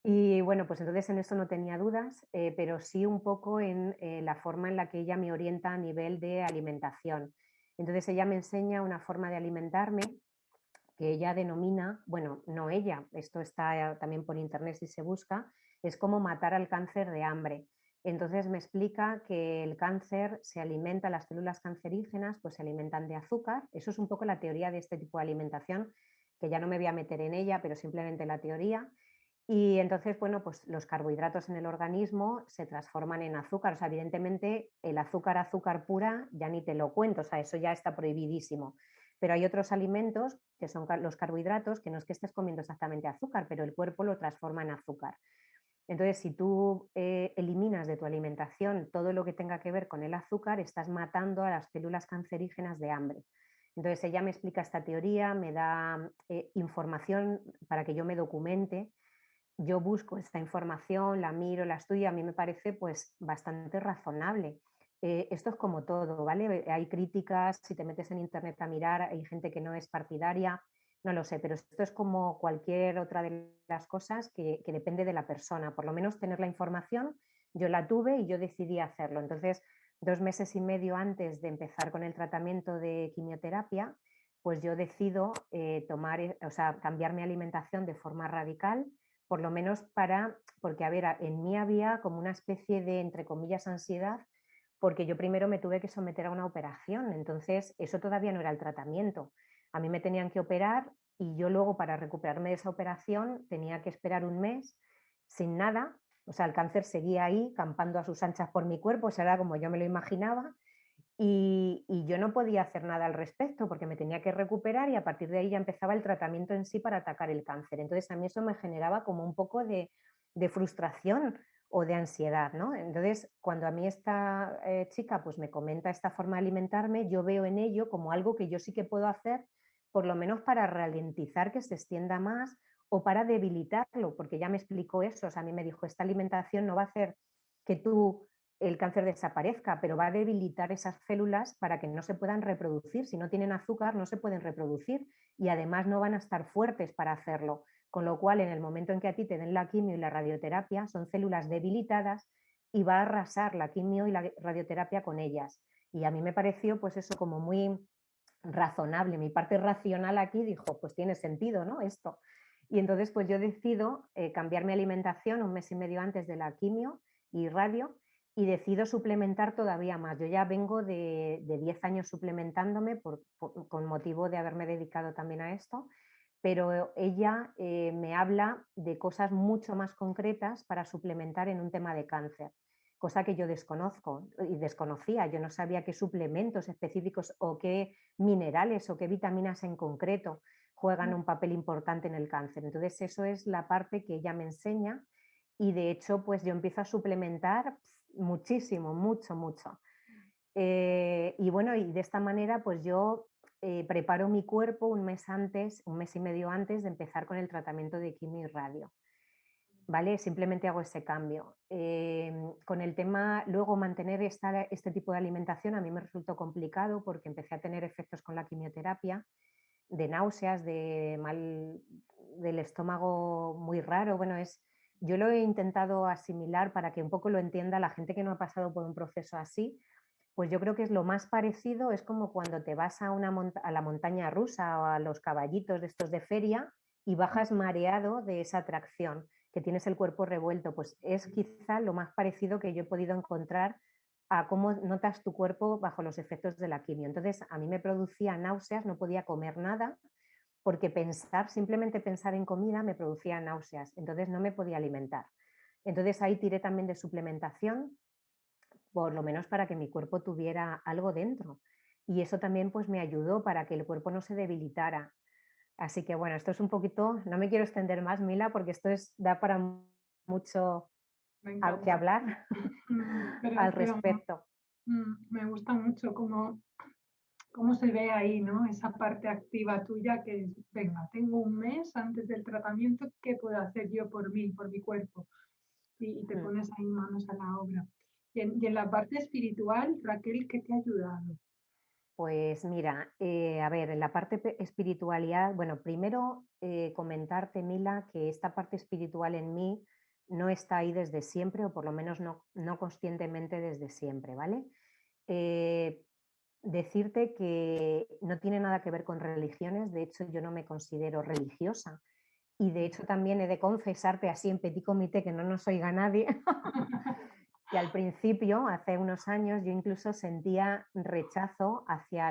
Y bueno, pues entonces en eso no tenía dudas, pero sí un poco en la forma en la que ella me orienta a nivel de alimentación. Entonces ella me enseña una forma de alimentarme que ella denomina, bueno, no ella, esto está también por internet si se busca, es como matar al cáncer de hambre. Entonces me explica que el cáncer se alimenta, las células cancerígenas pues se alimentan de azúcar, eso es un poco la teoría de este tipo de alimentación, que ya no me voy a meter en ella, pero simplemente la teoría. Y entonces, bueno, pues los carbohidratos en el organismo se transforman en azúcar. O sea, evidentemente el azúcar, azúcar pura, ya ni te lo cuento, o sea, eso ya está prohibidísimo. Pero hay otros alimentos que son los carbohidratos, que no es que estés comiendo exactamente azúcar, pero el cuerpo lo transforma en azúcar. Entonces, si tú eliminas de tu alimentación todo lo que tenga que ver con el azúcar, estás matando a las células cancerígenas de hambre. Entonces, ella me explica esta teoría, me da información para que yo me documente. Yo busco esta información, la miro, la estudio, a mí me parece pues bastante razonable. Esto es como todo, ¿vale? Hay críticas, si te metes en internet a mirar, hay gente que no es partidaria, no lo sé, pero esto es como cualquier otra de las cosas que depende de la persona. Por lo menos tener la información, yo la tuve y yo decidí hacerlo. Entonces, 2 meses y medio antes de empezar con el tratamiento de quimioterapia, pues yo decido o sea, cambiar mi alimentación de forma radical, por lo menos porque a ver, en mí había como una especie de, entre comillas, ansiedad, porque yo primero me tuve que someter a una operación, entonces eso todavía no era el tratamiento. A mí me tenían que operar y yo luego para recuperarme de esa operación tenía que esperar un mes sin nada, o sea, el cáncer seguía ahí campando a sus anchas por mi cuerpo, o sea, era como yo me lo imaginaba, y yo no podía hacer nada al respecto porque me tenía que recuperar y a partir de ahí ya empezaba el tratamiento en sí para atacar el cáncer. Entonces a mí eso me generaba como un poco de frustración o de ansiedad, ¿no? Entonces cuando a mí esta chica pues me comenta esta forma de alimentarme, yo veo en ello como algo que yo sí que puedo hacer, por lo menos para ralentizar que se extienda más o para debilitarlo, porque ya me explicó eso, o sea, a mí me dijo, esta alimentación no va a hacer que tú el cáncer desaparezca, pero va a debilitar esas células para que no se puedan reproducir. Si no tienen azúcar, no se pueden reproducir y además no van a estar fuertes para hacerlo. Con lo cual, en el momento en que a ti te den la quimio y la radioterapia, son células debilitadas y va a arrasar la quimio y la radioterapia con ellas. Y a mí me pareció, pues eso, como muy razonable. Mi parte racional aquí dijo, pues tiene sentido, ¿no? Esto. Y entonces, pues yo decido cambiar mi alimentación 1 mes y medio antes de la quimio y radio y decido suplementar todavía más. Yo ya vengo de 10 años suplementándome con motivo de haberme dedicado también a esto, pero ella me habla de cosas mucho más concretas para suplementar en un tema de cáncer, cosa que yo desconozco y desconocía. Yo no sabía qué suplementos específicos o qué minerales o qué vitaminas en concreto juegan un papel importante en el cáncer. Entonces eso es la parte que ella me enseña y de hecho pues yo empiezo a suplementar muchísimo, mucho, mucho. Y bueno, y de esta manera pues yo preparo mi cuerpo 1 mes antes, 1 mes y medio antes de empezar con el tratamiento de quimio y radio. ¿Vale? Simplemente hago ese cambio. Con el tema, luego mantener este tipo de alimentación a mí me resultó complicado porque empecé a tener efectos con la quimioterapia, de náuseas, de mal del estómago muy raro. Bueno, yo lo he intentado asimilar para que un poco lo entienda la gente que no ha pasado por un proceso así, pues yo creo que es lo más parecido, es como cuando te vas a la montaña rusa o a los caballitos de estos de feria y bajas mareado de esa atracción, que tienes el cuerpo revuelto, pues es quizá lo más parecido que yo he podido encontrar a cómo notas tu cuerpo bajo los efectos de la quimio. Entonces, a mí me producía náuseas, no podía comer nada, porque simplemente pensar en comida me producía náuseas, entonces no me podía alimentar. Entonces ahí tiré también de suplementación, por lo menos para que mi cuerpo tuviera algo dentro. Y eso también pues me ayudó para que el cuerpo no se debilitara. Así que bueno, esto es un poquito, no me quiero extender más, Mila, porque da para mucho Me que encanta. hablar al Pero respecto. me gusta mucho cómo se ve ahí, ¿no? Esa parte activa tuya que es, venga, tengo un mes antes del tratamiento, ¿qué puedo hacer yo por mí, por mi cuerpo? Y te Mm. pones ahí manos a la obra. Y en la parte espiritual, Raquel, ¿qué te ha ayudado? Pues mira, a ver, en la parte espiritualidad, bueno, primero comentarte, Mila, que esta parte espiritual en mí no está ahí desde siempre, o por lo menos no conscientemente desde siempre, ¿vale? Eh, Decirte que no tiene nada que ver con religiones, de hecho yo no me considero religiosa, y de hecho también he de confesarte así en petit comité que no nos oiga nadie, que al principio, hace unos años, yo incluso sentía rechazo hacia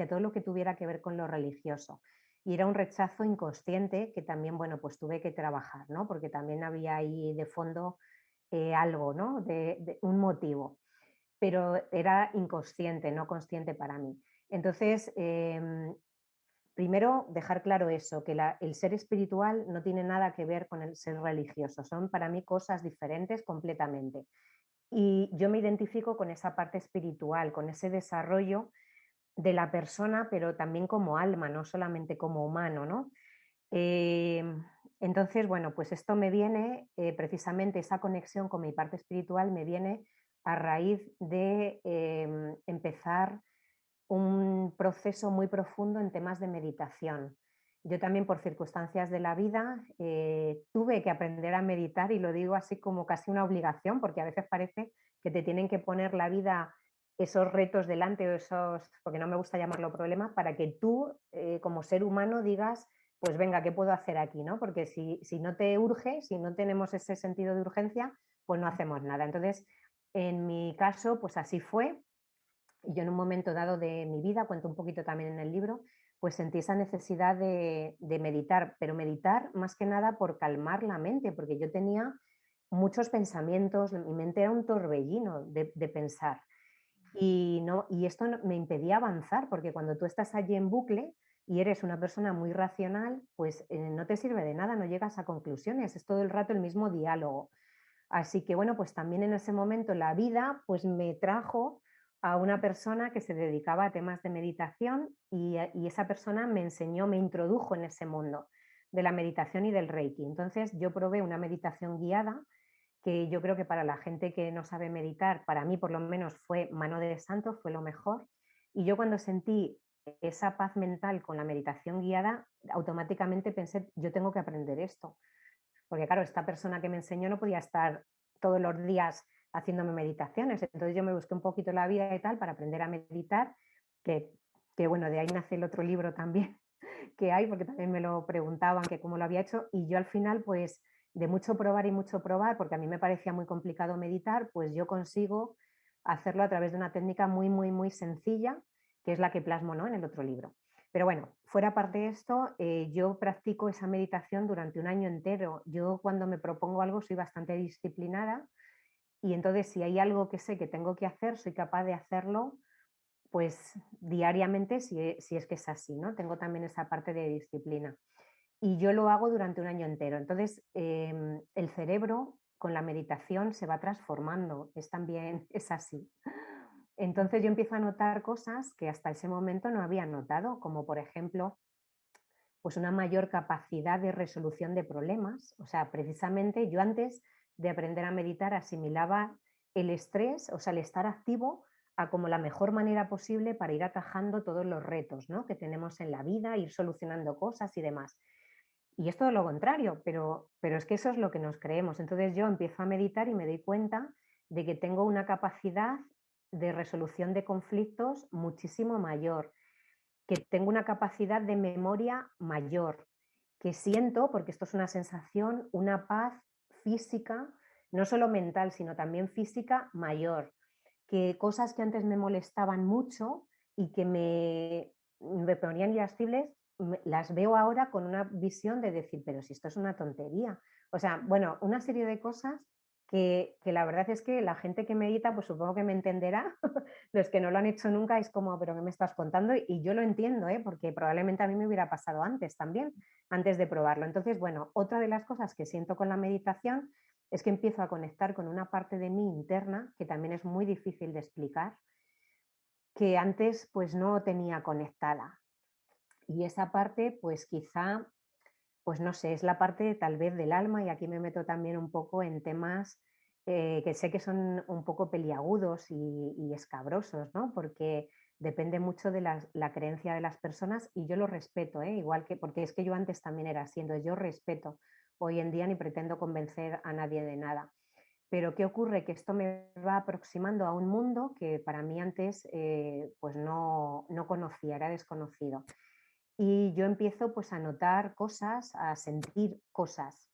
todo lo que tuviera que ver con lo religioso. Y era un rechazo inconsciente que también, bueno, pues tuve que trabajar, ¿no? Porque también había ahí de fondo algo, ¿no? De un motivo. Pero era inconsciente, no consciente para mí. Entonces, primero, dejar claro eso, que el ser espiritual no tiene nada que ver con el ser religioso. Son para mí cosas diferentes completamente. Y yo me identifico con esa parte espiritual, con ese desarrollo de la persona, pero también como alma, no solamente como humano, ¿no? Eh, entonces, bueno, pues esto me viene, precisamente esa conexión con mi parte espiritual me viene a raíz de empezar un proceso muy profundo en temas de meditación. Yo también por circunstancias de la vida tuve que aprender a meditar y lo digo así como casi una obligación porque a veces parece que te tienen que poner la vida esos retos delante o porque no me gusta llamarlo problema, para que tú como ser humano digas, pues venga, ¿qué puedo hacer aquí? ¿No? Porque si no te urge, si no tenemos ese sentido de urgencia, pues no hacemos nada. Entonces, en mi caso, pues así fue. Y yo en un momento dado de mi vida, cuento un poquito también en el libro, pues sentí esa necesidad de meditar, pero meditar más que nada por calmar la mente, porque yo tenía muchos pensamientos, mi mente era un torbellino de pensar. Y esto me impedía avanzar, porque cuando tú estás allí en bucle y eres una persona muy racional, pues no te sirve de nada, no llegas a conclusiones, es todo el rato el mismo diálogo. Así que bueno, pues también en ese momento la vida pues me trajo a una persona que se dedicaba a temas de meditación y esa persona me enseñó, me introdujo en ese mundo de la meditación y del Reiki. Entonces yo probé una meditación guiada que yo creo que para la gente que no sabe meditar, para mí por lo menos fue mano de santo, fue lo mejor. Y yo cuando sentí esa paz mental con la meditación guiada, automáticamente pensé, yo tengo que aprender esto. Porque claro, esta persona que me enseñó no podía estar todos los días haciéndome meditaciones. Entonces yo me busqué un poquito la vida y tal para aprender a meditar, que, que bueno, de ahí nace el otro libro también que hay, porque también me lo preguntaban que cómo lo había hecho. Y yo al final, pues de mucho probar y mucho probar, porque a mí me parecía muy complicado meditar, pues yo consigo hacerlo a través de una técnica muy, muy, muy sencilla, que es la que plasmo, ¿no?, en el otro libro. Pero bueno, fuera parte de esto, yo practico esa meditación durante un año entero. Yo cuando me propongo algo soy bastante disciplinada y entonces si hay algo que sé que tengo que hacer, soy capaz de hacerlo pues diariamente si es que es así, ¿no? Tengo también esa parte de disciplina. Y yo lo hago durante un año entero. Entonces, el cerebro con la meditación se va transformando, es así. Entonces yo empiezo a notar cosas que hasta ese momento no había notado, como por ejemplo, pues una mayor capacidad de resolución de problemas. O sea, precisamente yo antes de aprender a meditar asimilaba el estrés, o sea, el estar activo a como la mejor manera posible para ir atajando todos los retos, ¿no?, que tenemos en la vida, ir solucionando cosas y demás. Y es todo lo contrario, pero es que eso es lo que nos creemos. Entonces yo empiezo a meditar y me doy cuenta de que tengo una capacidad de resolución de conflictos muchísimo mayor, que tengo una capacidad de memoria mayor, que siento, porque esto es una sensación, una paz física, no solo mental, sino también física mayor. que cosas que antes me molestaban mucho y que me ponían irascibles, las veo ahora con una visión de decir, pero si esto es una tontería. O sea, bueno, una serie de cosas que la verdad es que la gente que medita, pues supongo que me entenderá. Los que no lo han hecho nunca es como, pero ¿qué me estás contando? Y yo lo entiendo, ¿eh? Porque probablemente a mí me hubiera pasado antes también, antes de probarlo. Entonces, bueno, otra de las cosas que siento con la meditación es que empiezo a conectar con una parte de mí interna que también es muy difícil de explicar, que antes pues no tenía conectada. Y esa parte pues quizá, pues no sé, es la parte tal vez del alma, y aquí me meto también un poco en temas que sé que son un poco peliagudos y escabrosos, ¿no? Porque depende mucho de la creencia de las personas, y yo lo respeto, ¿eh? Igual que, porque es que yo antes también era así, entonces yo respeto. Hoy en día ni pretendo convencer a nadie de nada. Pero ¿qué ocurre? Que esto me va aproximando a un mundo que para mí antes pues no conocía, era desconocido. Y yo empiezo pues a notar cosas, a sentir cosas,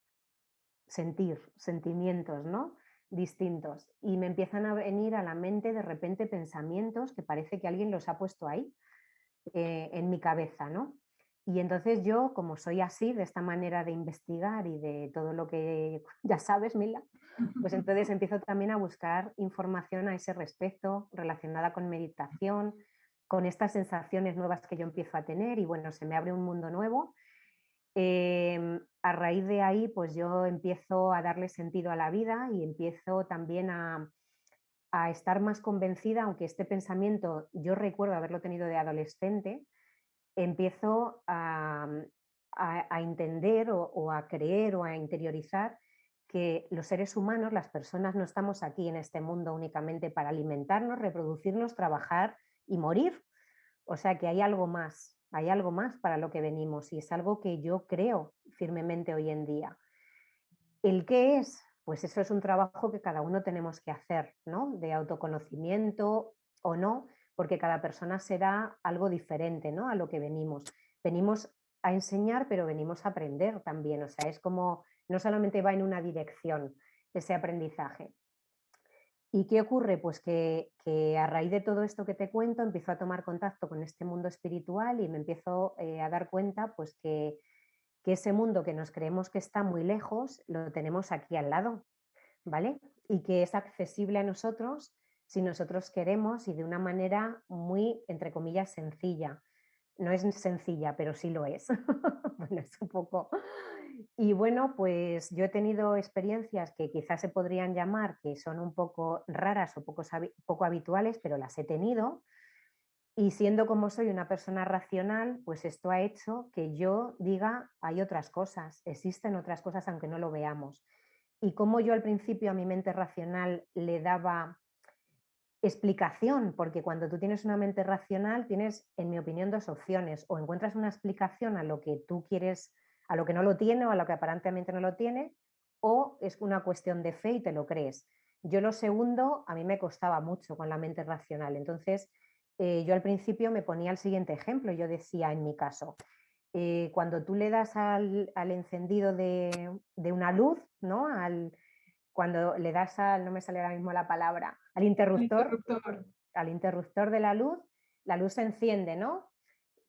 sentir sentimientos, ¿no? Distintos. Y me empiezan a venir a la mente de repente pensamientos que parece que alguien los ha puesto ahí, en mi cabeza, ¿no? Y entonces yo, como soy así, de esta manera de investigar y de todo lo que ya sabes, Mila, pues entonces empiezo también a buscar información a ese respecto relacionada con meditación, con estas sensaciones nuevas que yo empiezo a tener, y bueno, se me abre un mundo nuevo. A raíz de ahí, pues yo empiezo a darle sentido a la vida y empiezo también a estar más convencida, aunque este pensamiento yo recuerdo haberlo tenido de adolescente, empiezo a entender o a creer o a interiorizar que los seres humanos, las personas, no estamos aquí en este mundo únicamente para alimentarnos, reproducirnos, trabajar y morir. O sea que hay algo más para lo que venimos, y es algo que yo creo firmemente hoy en día. ¿El qué es? Pues eso es un trabajo que cada uno tenemos que hacer, ¿no? De autoconocimiento o no, porque cada persona será algo diferente, ¿no? A lo que venimos. Venimos a enseñar, pero venimos a aprender también. O sea, es como, no solamente va en una dirección ese aprendizaje. ¿Y qué ocurre? Pues que a raíz de todo esto que te cuento, empiezo a tomar contacto con este mundo espiritual y me empiezo a dar cuenta pues que ese mundo que nos creemos que está muy lejos, lo tenemos aquí al lado, ¿vale? Y que es accesible a nosotros si nosotros queremos, y de una manera muy, entre comillas, sencilla. No es sencilla, pero sí lo es. Bueno, es un poco... Y bueno, pues yo he tenido experiencias que quizás se podrían llamar que son un poco raras o poco habituales, pero las he tenido. Y siendo como soy una persona racional, pues esto ha hecho que yo diga, hay otras cosas, existen otras cosas aunque no lo veamos. Y como yo al principio a mi mente racional le daba explicación, porque cuando tú tienes una mente racional tienes, en mi opinión, dos opciones: o encuentras una explicación a lo que tú quieres, a lo que no lo tiene o a lo que aparentemente no lo tiene, o es una cuestión de fe y te lo crees. Yo lo segundo a mí me costaba mucho con la mente racional. Entonces yo al principio me ponía el siguiente ejemplo. Yo decía, en mi caso, cuando tú le das al encendido de una luz, ¿no? Cuando le das al, no me sale ahora mismo la palabra, Interruptor. al interruptor de la luz se enciende, ¿no?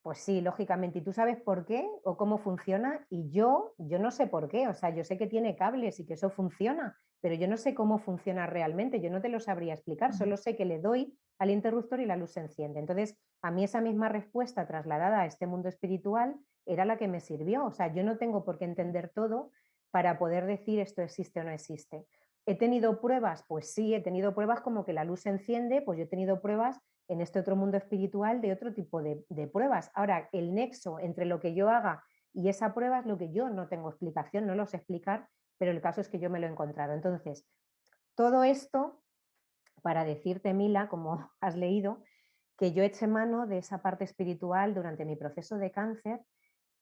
Pues sí, lógicamente. ¿Y tú sabes por qué o cómo funciona? Y yo no sé por qué. O sea, yo sé que tiene cables y que eso funciona, pero yo no sé cómo funciona realmente. Yo no te lo sabría explicar. Solo sé que le doy al interruptor y la luz se enciende. Entonces, a mí esa misma respuesta trasladada a este mundo espiritual era la que me sirvió. O sea, yo no tengo por qué entender todo para poder decir esto existe o no existe. ¿He tenido pruebas? Pues sí, he tenido pruebas como que la luz se enciende, pues yo he tenido pruebas en este otro mundo espiritual de otro tipo de pruebas. Ahora, el nexo entre lo que yo haga y esa prueba es lo que yo no tengo explicación, no lo sé explicar, pero el caso es que yo me lo he encontrado. Entonces, todo esto para decirte, Mila, como has leído, que yo eché mano de esa parte espiritual durante mi proceso de cáncer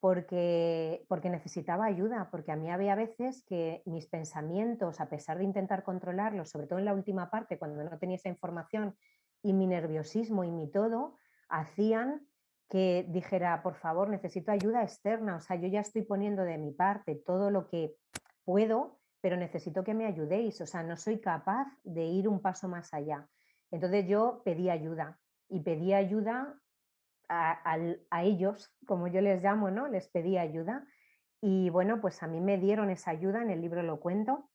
porque necesitaba ayuda, porque a mí había veces que mis pensamientos, a pesar de intentar controlarlos, sobre todo en la última parte, cuando no tenía esa información, y mi nerviosismo y mi todo, hacían que dijera, por favor, necesito ayuda externa. O sea, yo ya estoy poniendo de mi parte todo lo que puedo, pero necesito que me ayudéis. O sea, no soy capaz de ir un paso más allá. Entonces yo pedí ayuda y pedí ayuda a ellos, como yo les llamo, ¿no? Les pedí ayuda y bueno, pues a mí me dieron esa ayuda, en el libro lo cuento.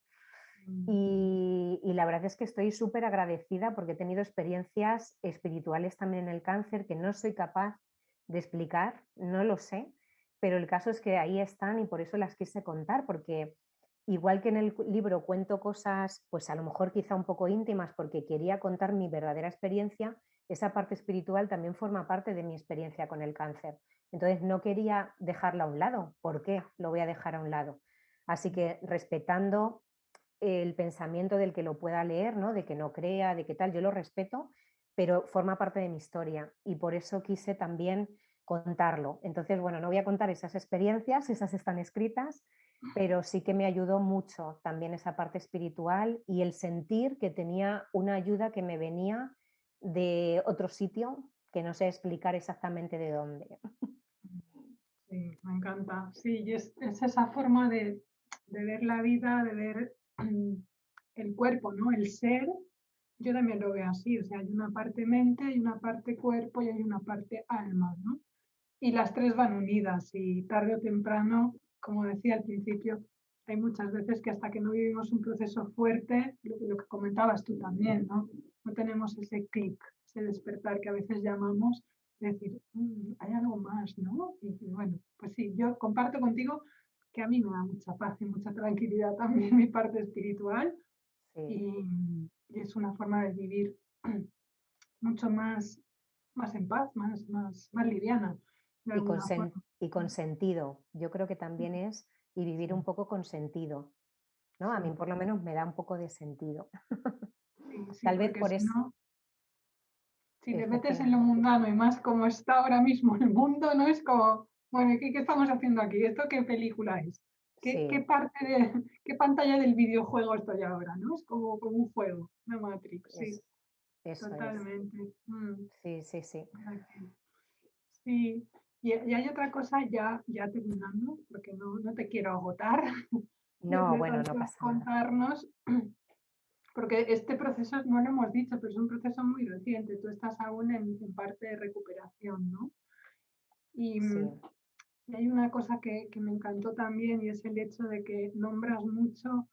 Y la verdad es que estoy súper agradecida porque he tenido experiencias espirituales también en el cáncer que no soy capaz de explicar, no lo sé, pero el caso es que ahí están y por eso las quise contar, porque igual que en el libro cuento cosas, pues a lo mejor quizá un poco íntimas porque quería contar mi verdadera experiencia, esa parte espiritual también forma parte de mi experiencia con el cáncer. Entonces no quería dejarla a un lado. ¿Por qué lo voy a dejar a un lado? Así que respetando el pensamiento del que lo pueda leer, ¿no? De que no crea, de que tal, yo lo respeto, pero forma parte de mi historia y por eso quise también contarlo. Entonces, bueno, no voy a contar esas experiencias, esas están escritas, pero sí que me ayudó mucho también esa parte espiritual y el sentir que tenía una ayuda que me venía de otro sitio que no sé explicar exactamente de dónde. Sí, me encanta. Sí, y es esa forma de ver la vida, de ver el cuerpo, ¿no? El ser. Yo también lo veo así, o sea, hay una parte mente, hay una parte cuerpo y hay una parte alma, ¿no? Y las tres van unidas y tarde o temprano, como decía al principio, hay muchas veces que hasta que no vivimos un proceso fuerte, lo que comentabas tú también, ¿no? No tenemos ese clic, ese despertar que a veces llamamos, de decir, hay algo más, ¿no? Y bueno, pues sí, yo comparto contigo que a mí me da mucha paz y mucha tranquilidad también mi parte espiritual Sí. y es una forma de vivir mucho más en paz, más liviana, de alguna forma. Y con sentido. Yo creo que también es y vivir un Sí, poco con sentido, ¿no? A sí, mí por lo menos me da un poco de sentido. sí, sí, Tal vez porque por si eso, no, si te metes en lo efectivamente. mundano y más como está ahora mismo el mundo, no es como, bueno, ¿qué estamos haciendo aquí? ¿Esto qué película es? ¿Qué Sí, parte de, qué pantalla del videojuego estoy ahora? ¿No? Es como un juego, una Matrix, sí, es, eso es. totalmente. Sí, sí, sí. Sí, y hay otra cosa ya terminando, porque no te quiero agotar No, de bueno, no tanto pasa nada. contarnos, porque este proceso no lo hemos dicho, pero es un proceso muy reciente. Tú estás aún en parte de recuperación, ¿no? Y, Sí, y hay una cosa que me encantó también y es el hecho de que nombras mucho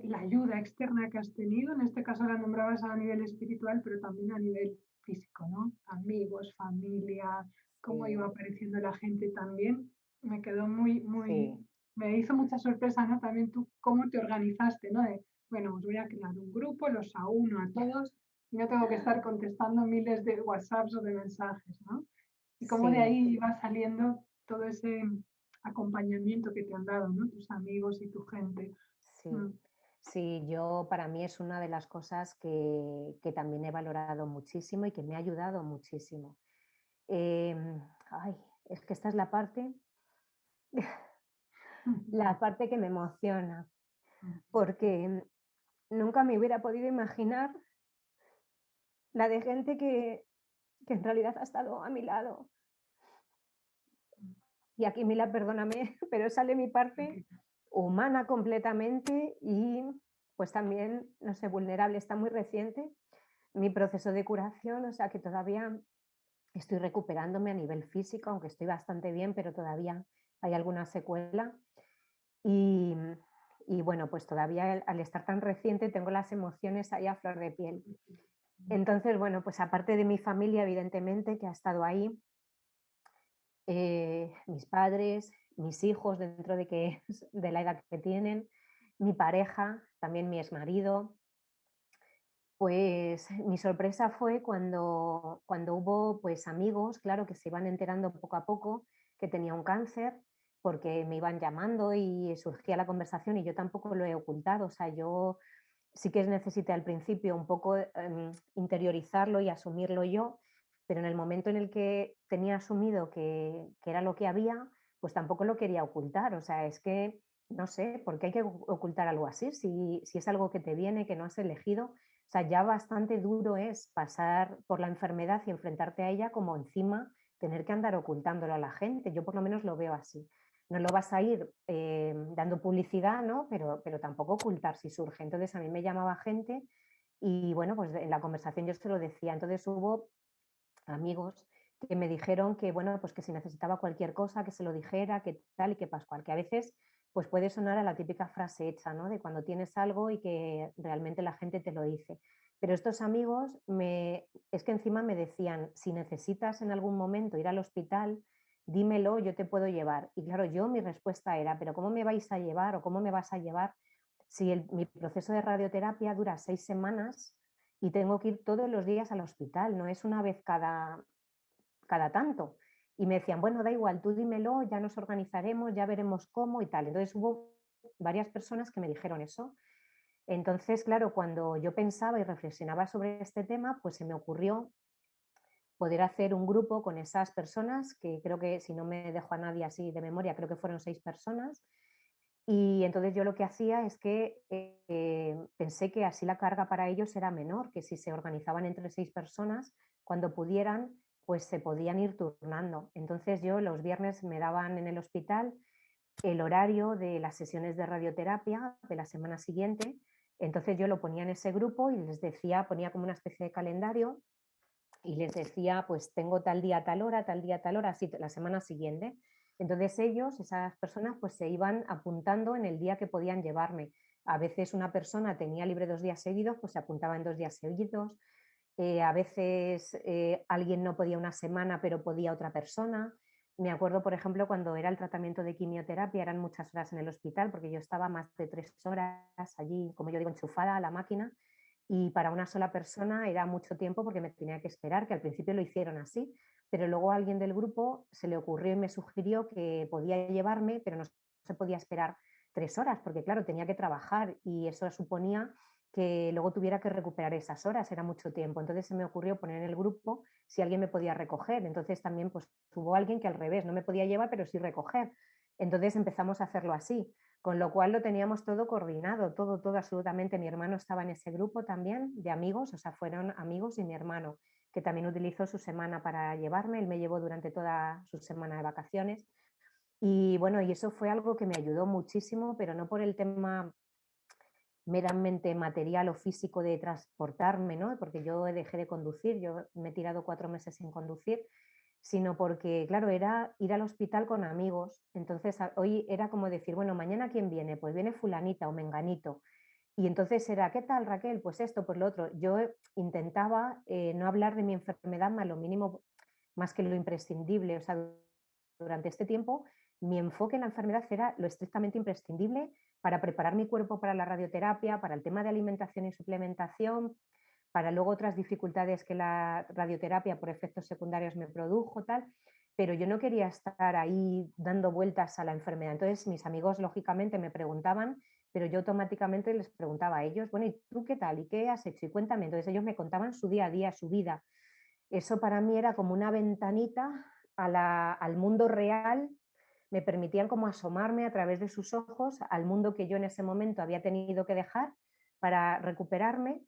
la ayuda externa que has tenido. En este caso la nombrabas a nivel espiritual, pero también a nivel físico, ¿no? Amigos, familia, cómo iba sí, apareciendo la gente también. Me quedó muy, sí. me hizo mucha sorpresa, ¿no? También tú, cómo te organizaste, ¿no? De, bueno, os voy a crear un grupo, los auno a todos y no tengo que estar contestando miles de WhatsApps o de mensajes, ¿no? Y cómo de Sí, ahí iba saliendo todo ese acompañamiento que te han dado, ¿no? Tus amigos y tu gente. sí. Mm. Sí, yo para mí es una de las cosas que también he valorado muchísimo y que me ha ayudado muchísimo. Ay, es que esta es la parte que me emociona, porque nunca me hubiera podido imaginar la de gente que en realidad ha estado a mi lado. Y aquí, Mila, perdóname, pero sale mi parte humana completamente y pues también, no sé, vulnerable. Está muy reciente mi proceso de curación, o sea que todavía estoy recuperándome a nivel físico, aunque estoy bastante bien, pero todavía hay alguna secuela. Y, y bueno, pues todavía al estar tan reciente tengo las emociones ahí a flor de piel. Entonces, bueno, pues aparte de mi familia, evidentemente, que ha estado ahí, mis padres, mis hijos, dentro de, que, de la edad que tienen, mi pareja, también mi exmarido. Pues mi sorpresa fue cuando hubo pues amigos, claro, que se iban enterando poco a poco que tenía un cáncer, porque me iban llamando y surgía la conversación y yo tampoco lo he ocultado. O sea, yo sí que necesité al principio un poco interiorizarlo y asumirlo yo, pero en el momento en el que tenía asumido que era lo que había, pues tampoco lo quería ocultar. O sea, es que no sé por qué hay que ocultar algo así, si es algo que te viene, que no has elegido. O sea, ya bastante duro es pasar por la enfermedad y enfrentarte a ella como encima tener que andar ocultándolo a la gente. Yo por lo menos lo veo así. No lo vas a ir dando publicidad, ¿no? Pero tampoco ocultar si surge. Entonces a mí me llamaba gente Y bueno, pues en la conversación yo se lo decía. Entonces hubo amigos que me dijeron que, bueno, pues que si necesitaba cualquier cosa, que se lo dijera, que tal y que pascual, que a veces pues puede sonar a la típica frase hecha, ¿no? De cuando tienes algo y que realmente la gente te lo dice. Pero estos amigos es que encima me decían, si necesitas en algún momento ir al hospital, dímelo, yo te puedo llevar. Y claro, yo mi respuesta era, pero ¿cómo me vais a llevar o cómo me vas a llevar si mi proceso de radioterapia dura 6 semanas y tengo que ir todos los días al hospital? No es una vez cada tanto. Y me decían, bueno, da igual, tú dímelo, ya nos organizaremos, ya veremos cómo y tal. Entonces hubo varias personas que me dijeron eso. Entonces, claro, cuando yo pensaba y reflexionaba sobre este tema, pues se me ocurrió poder hacer un grupo con esas personas, que creo que si no me dejo a nadie así de memoria, creo que fueron 6 personas. Y entonces yo lo que hacía es que pensé que así la carga para ellos era menor, que si se organizaban entre 6 personas, cuando pudieran, pues se podían ir turnando. Entonces yo los viernes me daban en el hospital el horario de las sesiones de radioterapia de la semana siguiente. Entonces yo lo ponía en ese grupo y les decía, ponía como una especie de calendario y les decía, pues tengo tal día, tal día, tal hora, así la semana siguiente. Entonces ellos, esas personas, pues se iban apuntando en el día que podían llevarme. A veces una persona tenía libre 2 días seguidos, pues se apuntaba en 2 días seguidos. A veces alguien no podía una semana, pero podía otra persona. Me acuerdo, por ejemplo, cuando era el tratamiento de quimioterapia, eran muchas horas en el hospital, porque yo estaba más de 3 horas allí, como yo digo, enchufada a la máquina, y para una sola persona era mucho tiempo porque me tenía que esperar, que al principio lo hicieron así, pero luego a alguien del grupo se le ocurrió y me sugirió que podía llevarme, pero no se podía esperar 3 horas, porque claro, tenía que trabajar y eso suponía que luego tuviera que recuperar esas horas, era mucho tiempo. Entonces se me ocurrió poner en el grupo si alguien me podía recoger. Entonces también pues hubo alguien que al revés, no me podía llevar, pero sí recoger. Entonces empezamos a hacerlo así, con lo cual lo teníamos todo coordinado, todo absolutamente. Mi hermano estaba en ese grupo también de amigos, o sea, fueron amigos y mi hermano, que también utilizó su semana para llevarme, él me llevó durante toda su semana de vacaciones. Y bueno, y eso fue algo que me ayudó muchísimo, pero no por el tema meramente material o físico de transportarme, ¿no? Porque yo dejé de conducir, yo me he tirado 4 meses sin conducir, sino porque, claro, era ir al hospital con amigos. Entonces, hoy era como decir, bueno, mañana ¿quién viene? Pues viene fulanita o menganito. Y entonces era, ¿qué tal, Raquel? Pues esto, pues lo otro. Yo intentaba no hablar de mi enfermedad más lo mínimo, más que lo imprescindible. O sea, durante este tiempo, mi enfoque en la enfermedad era lo estrictamente imprescindible para preparar mi cuerpo para la radioterapia, para el tema de alimentación y suplementación, para luego otras dificultades que la radioterapia por efectos secundarios me produjo, tal, pero yo no quería estar ahí dando vueltas a la enfermedad. Entonces mis amigos lógicamente me preguntaban, pero yo automáticamente les preguntaba a ellos, bueno, ¿y tú qué tal? ¿Y qué has hecho? Y cuéntame. Entonces ellos me contaban su día a día, su vida. Eso para mí era como una ventanita al mundo real, me permitían como asomarme a través de sus ojos al mundo que yo en ese momento había tenido que dejar para recuperarme,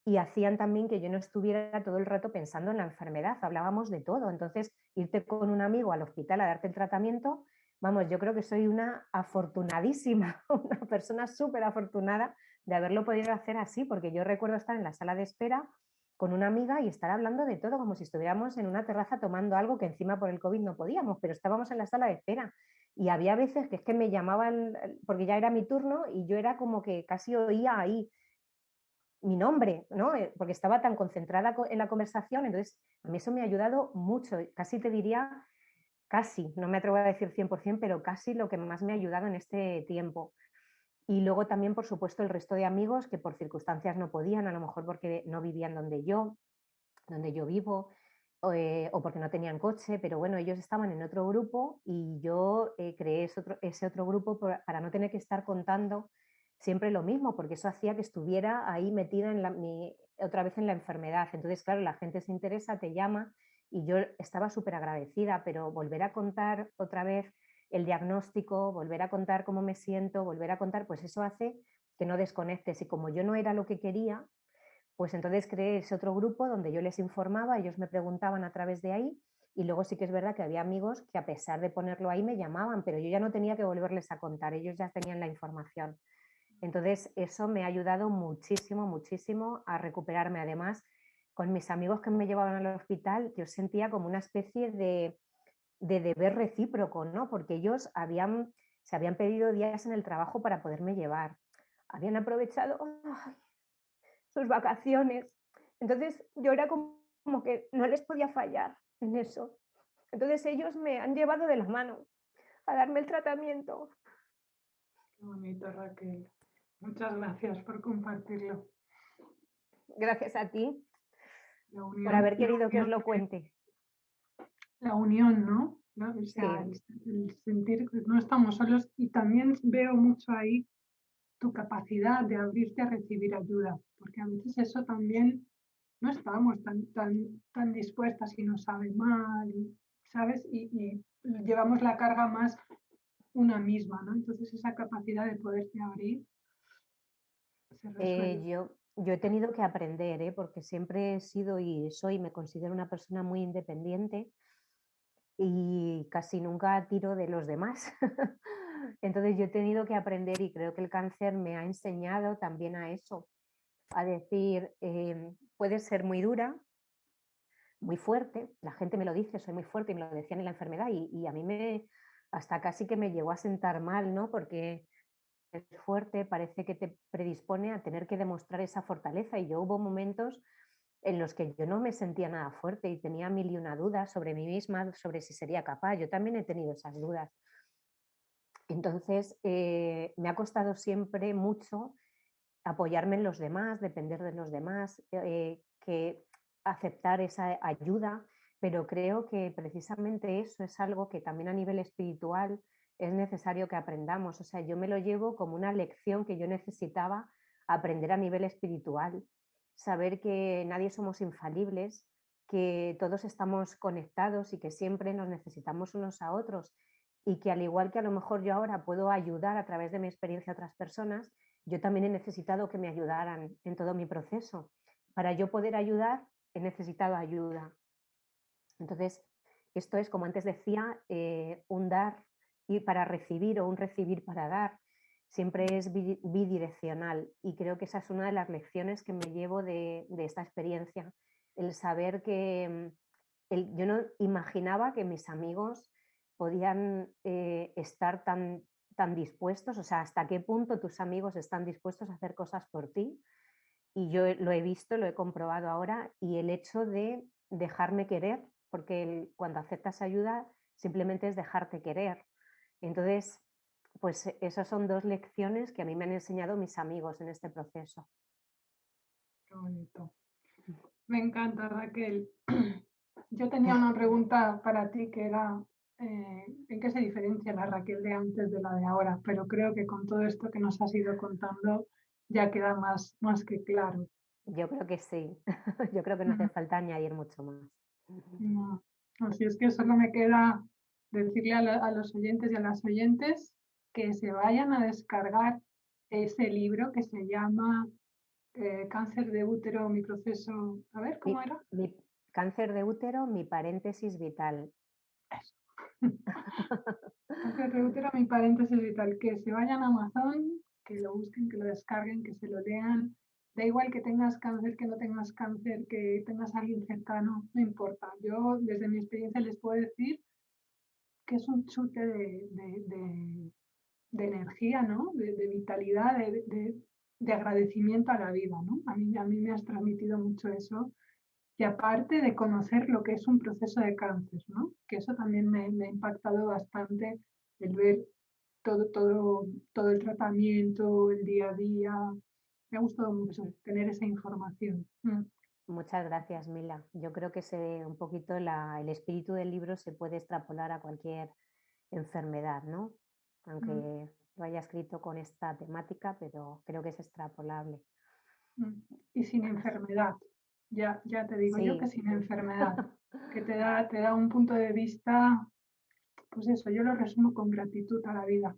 y hacían también que yo no estuviera todo el rato pensando en la enfermedad, hablábamos de todo. Entonces, irte con un amigo al hospital a darte el tratamiento, vamos, yo creo que soy una afortunadísima, una persona súper afortunada de haberlo podido hacer así, porque yo recuerdo estar en la sala de espera con una amiga y estar hablando de todo como si estuviéramos en una terraza tomando algo que encima por el COVID no podíamos, pero estábamos en la sala de espera. Y había veces que es que me llamaban porque ya era mi turno y yo era como que casi oía ahí mi nombre, ¿no? Porque estaba tan concentrada en la conversación. Entonces, a mí eso me ha ayudado mucho, casi te diría, casi, no me atrevo a decir 100%, pero casi lo que más me ha ayudado en este tiempo. Y luego también, por supuesto, el resto de amigos que por circunstancias no podían, a lo mejor porque no vivían donde yo vivo, o porque no tenían coche, pero bueno, ellos estaban en otro grupo y yo creé ese otro grupo para no tener que estar contando siempre lo mismo, porque eso hacía que estuviera ahí metida otra vez en la enfermedad. Entonces, claro, la gente se interesa, te llama y yo estaba súper agradecida, pero volver a contar otra vez el diagnóstico, volver a contar cómo me siento, volver a contar, pues eso hace que no desconectes. Y como yo no era lo que quería, pues entonces creé ese otro grupo donde yo les informaba, ellos me preguntaban a través de ahí, y luego sí que es verdad que había amigos que a pesar de ponerlo ahí me llamaban, pero yo ya no tenía que volverles a contar, ellos ya tenían la información. Entonces, eso me ha ayudado muchísimo, muchísimo a recuperarme. Además, con mis amigos que me llevaban al hospital, yo sentía como una especie de deber recíproco, ¿no? Porque ellos se habían pedido días en el trabajo para poderme llevar. Habían aprovechado sus vacaciones. Entonces, yo era como que no les podía fallar en eso. Entonces, ellos me han llevado de la mano a darme el tratamiento. Qué bonito, Raquel. Muchas gracias por compartirlo. Gracias a ti La por unión, haber querido que os lo cuente. la unión, ¿no? O sea, Sí. el sentir que no estamos solos, y también veo mucho ahí tu capacidad de abrirte a recibir ayuda, porque a veces eso también no estamos tan dispuestas y nos sabe mal, ¿sabes? Y llevamos la carga más una misma, ¿no? Entonces esa capacidad de poderte abrir se resuelve. Yo he tenido que aprender, porque siempre he sido y soy, me considero una persona muy independiente y casi nunca tiro de los demás. Entonces yo he tenido que aprender y creo que el cáncer me ha enseñado también a eso, a decir, puedes ser muy dura, muy fuerte, la gente me lo dice, soy muy fuerte y me lo decían en la enfermedad y a mí hasta casi que me llegó a sentar mal, ¿no? Porque es fuerte, parece que te predispone a tener que demostrar esa fortaleza y yo hubo momentos en los que yo no me sentía nada fuerte y tenía mil y una dudas sobre mí misma, sobre si sería capaz. Yo también he tenido esas dudas. Entonces, me ha costado siempre mucho apoyarme en los demás, depender de los demás, que aceptar esa ayuda, pero creo que precisamente eso es algo que también a nivel espiritual es necesario que aprendamos. O sea, yo me lo llevo como una lección que yo necesitaba aprender a nivel espiritual, saber que nadie somos infalibles, que todos estamos conectados y que siempre nos necesitamos unos a otros y que al igual que a lo mejor yo ahora puedo ayudar a través de mi experiencia a otras personas, yo también he necesitado que me ayudaran en todo mi proceso. Para yo poder ayudar, he necesitado ayuda. Entonces, esto es, como antes decía, un dar y para recibir o un recibir para dar. Siempre es bidireccional y creo que esa es una de las lecciones que me llevo de esta experiencia. El saber que yo no imaginaba que mis amigos podían estar tan dispuestos, o sea, hasta qué punto tus amigos están dispuestos a hacer cosas por ti. Y yo lo he visto, lo he comprobado ahora, y el hecho de dejarme querer, porque cuando aceptas ayuda simplemente es dejarte querer. Entonces, pues esas son dos lecciones que a mí me han enseñado mis amigos en este proceso. Qué bonito. Me encanta, Raquel. Yo tenía una pregunta para ti que era, ¿en qué se diferencia la Raquel de antes de la de ahora? Pero creo que con todo esto que nos has ido contando ya queda más que claro. Yo creo que sí, yo creo que no hace falta añadir mucho más. No. Así es que solo me queda decirle a los oyentes y a las oyentes que se vayan a descargar ese libro que se llama Cáncer de útero, mi proceso. A ver, ¿cómo era? Mi cáncer de útero, mi paréntesis vital. Cáncer de útero, mi paréntesis vital. Que se vayan a Amazon, que lo busquen, que lo descarguen, que se lo lean. Da igual que tengas cáncer, que no tengas cáncer, que tengas a alguien cercano, no importa. Yo, desde mi experiencia, les puedo decir que es un chute de energía, ¿no? De vitalidad, de agradecimiento a la vida, ¿no? A mí me has transmitido mucho eso. Y aparte de conocer lo que es un proceso de cáncer, ¿no? Que eso también me ha impactado bastante, el ver todo el tratamiento, el día a día. Me ha gustado mucho tener esa información. Muchas gracias, Mila. Yo creo que un poquito el espíritu del libro se puede extrapolar a cualquier enfermedad, ¿no? Aunque lo haya escrito con esta temática, pero creo que es extrapolable. Y sin enfermedad, ya te digo yo que Sí. sin enfermedad, que te da un punto de vista, pues eso, yo lo resumo con gratitud a la vida.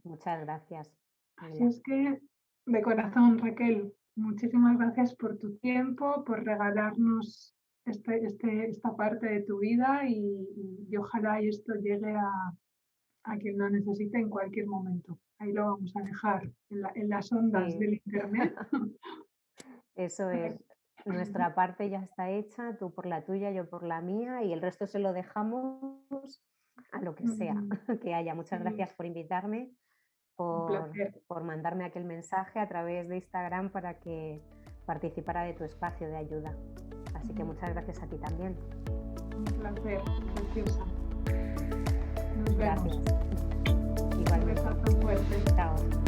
Muchas gracias, Así Mila. es que, de corazón, Raquel, muchísimas gracias por tu tiempo, por regalarnos esta parte de tu vida y ojalá esto llegue a quien lo necesite en cualquier momento. Ahí lo vamos a dejar en las ondas Sí. del internet. Eso es. Nuestra parte ya está hecha, tú por la tuya, yo por la mía, y el resto se lo dejamos a lo que sea que haya. Muchas Sí, gracias por invitarme, un placer. por mandarme aquel mensaje a través de Instagram para que participara de tu espacio de ayuda. Así que muchas gracias a ti también. Un placer, preciosa. Nos vemos. Gracias. Un Igualmente. besazo fuerte. Chao.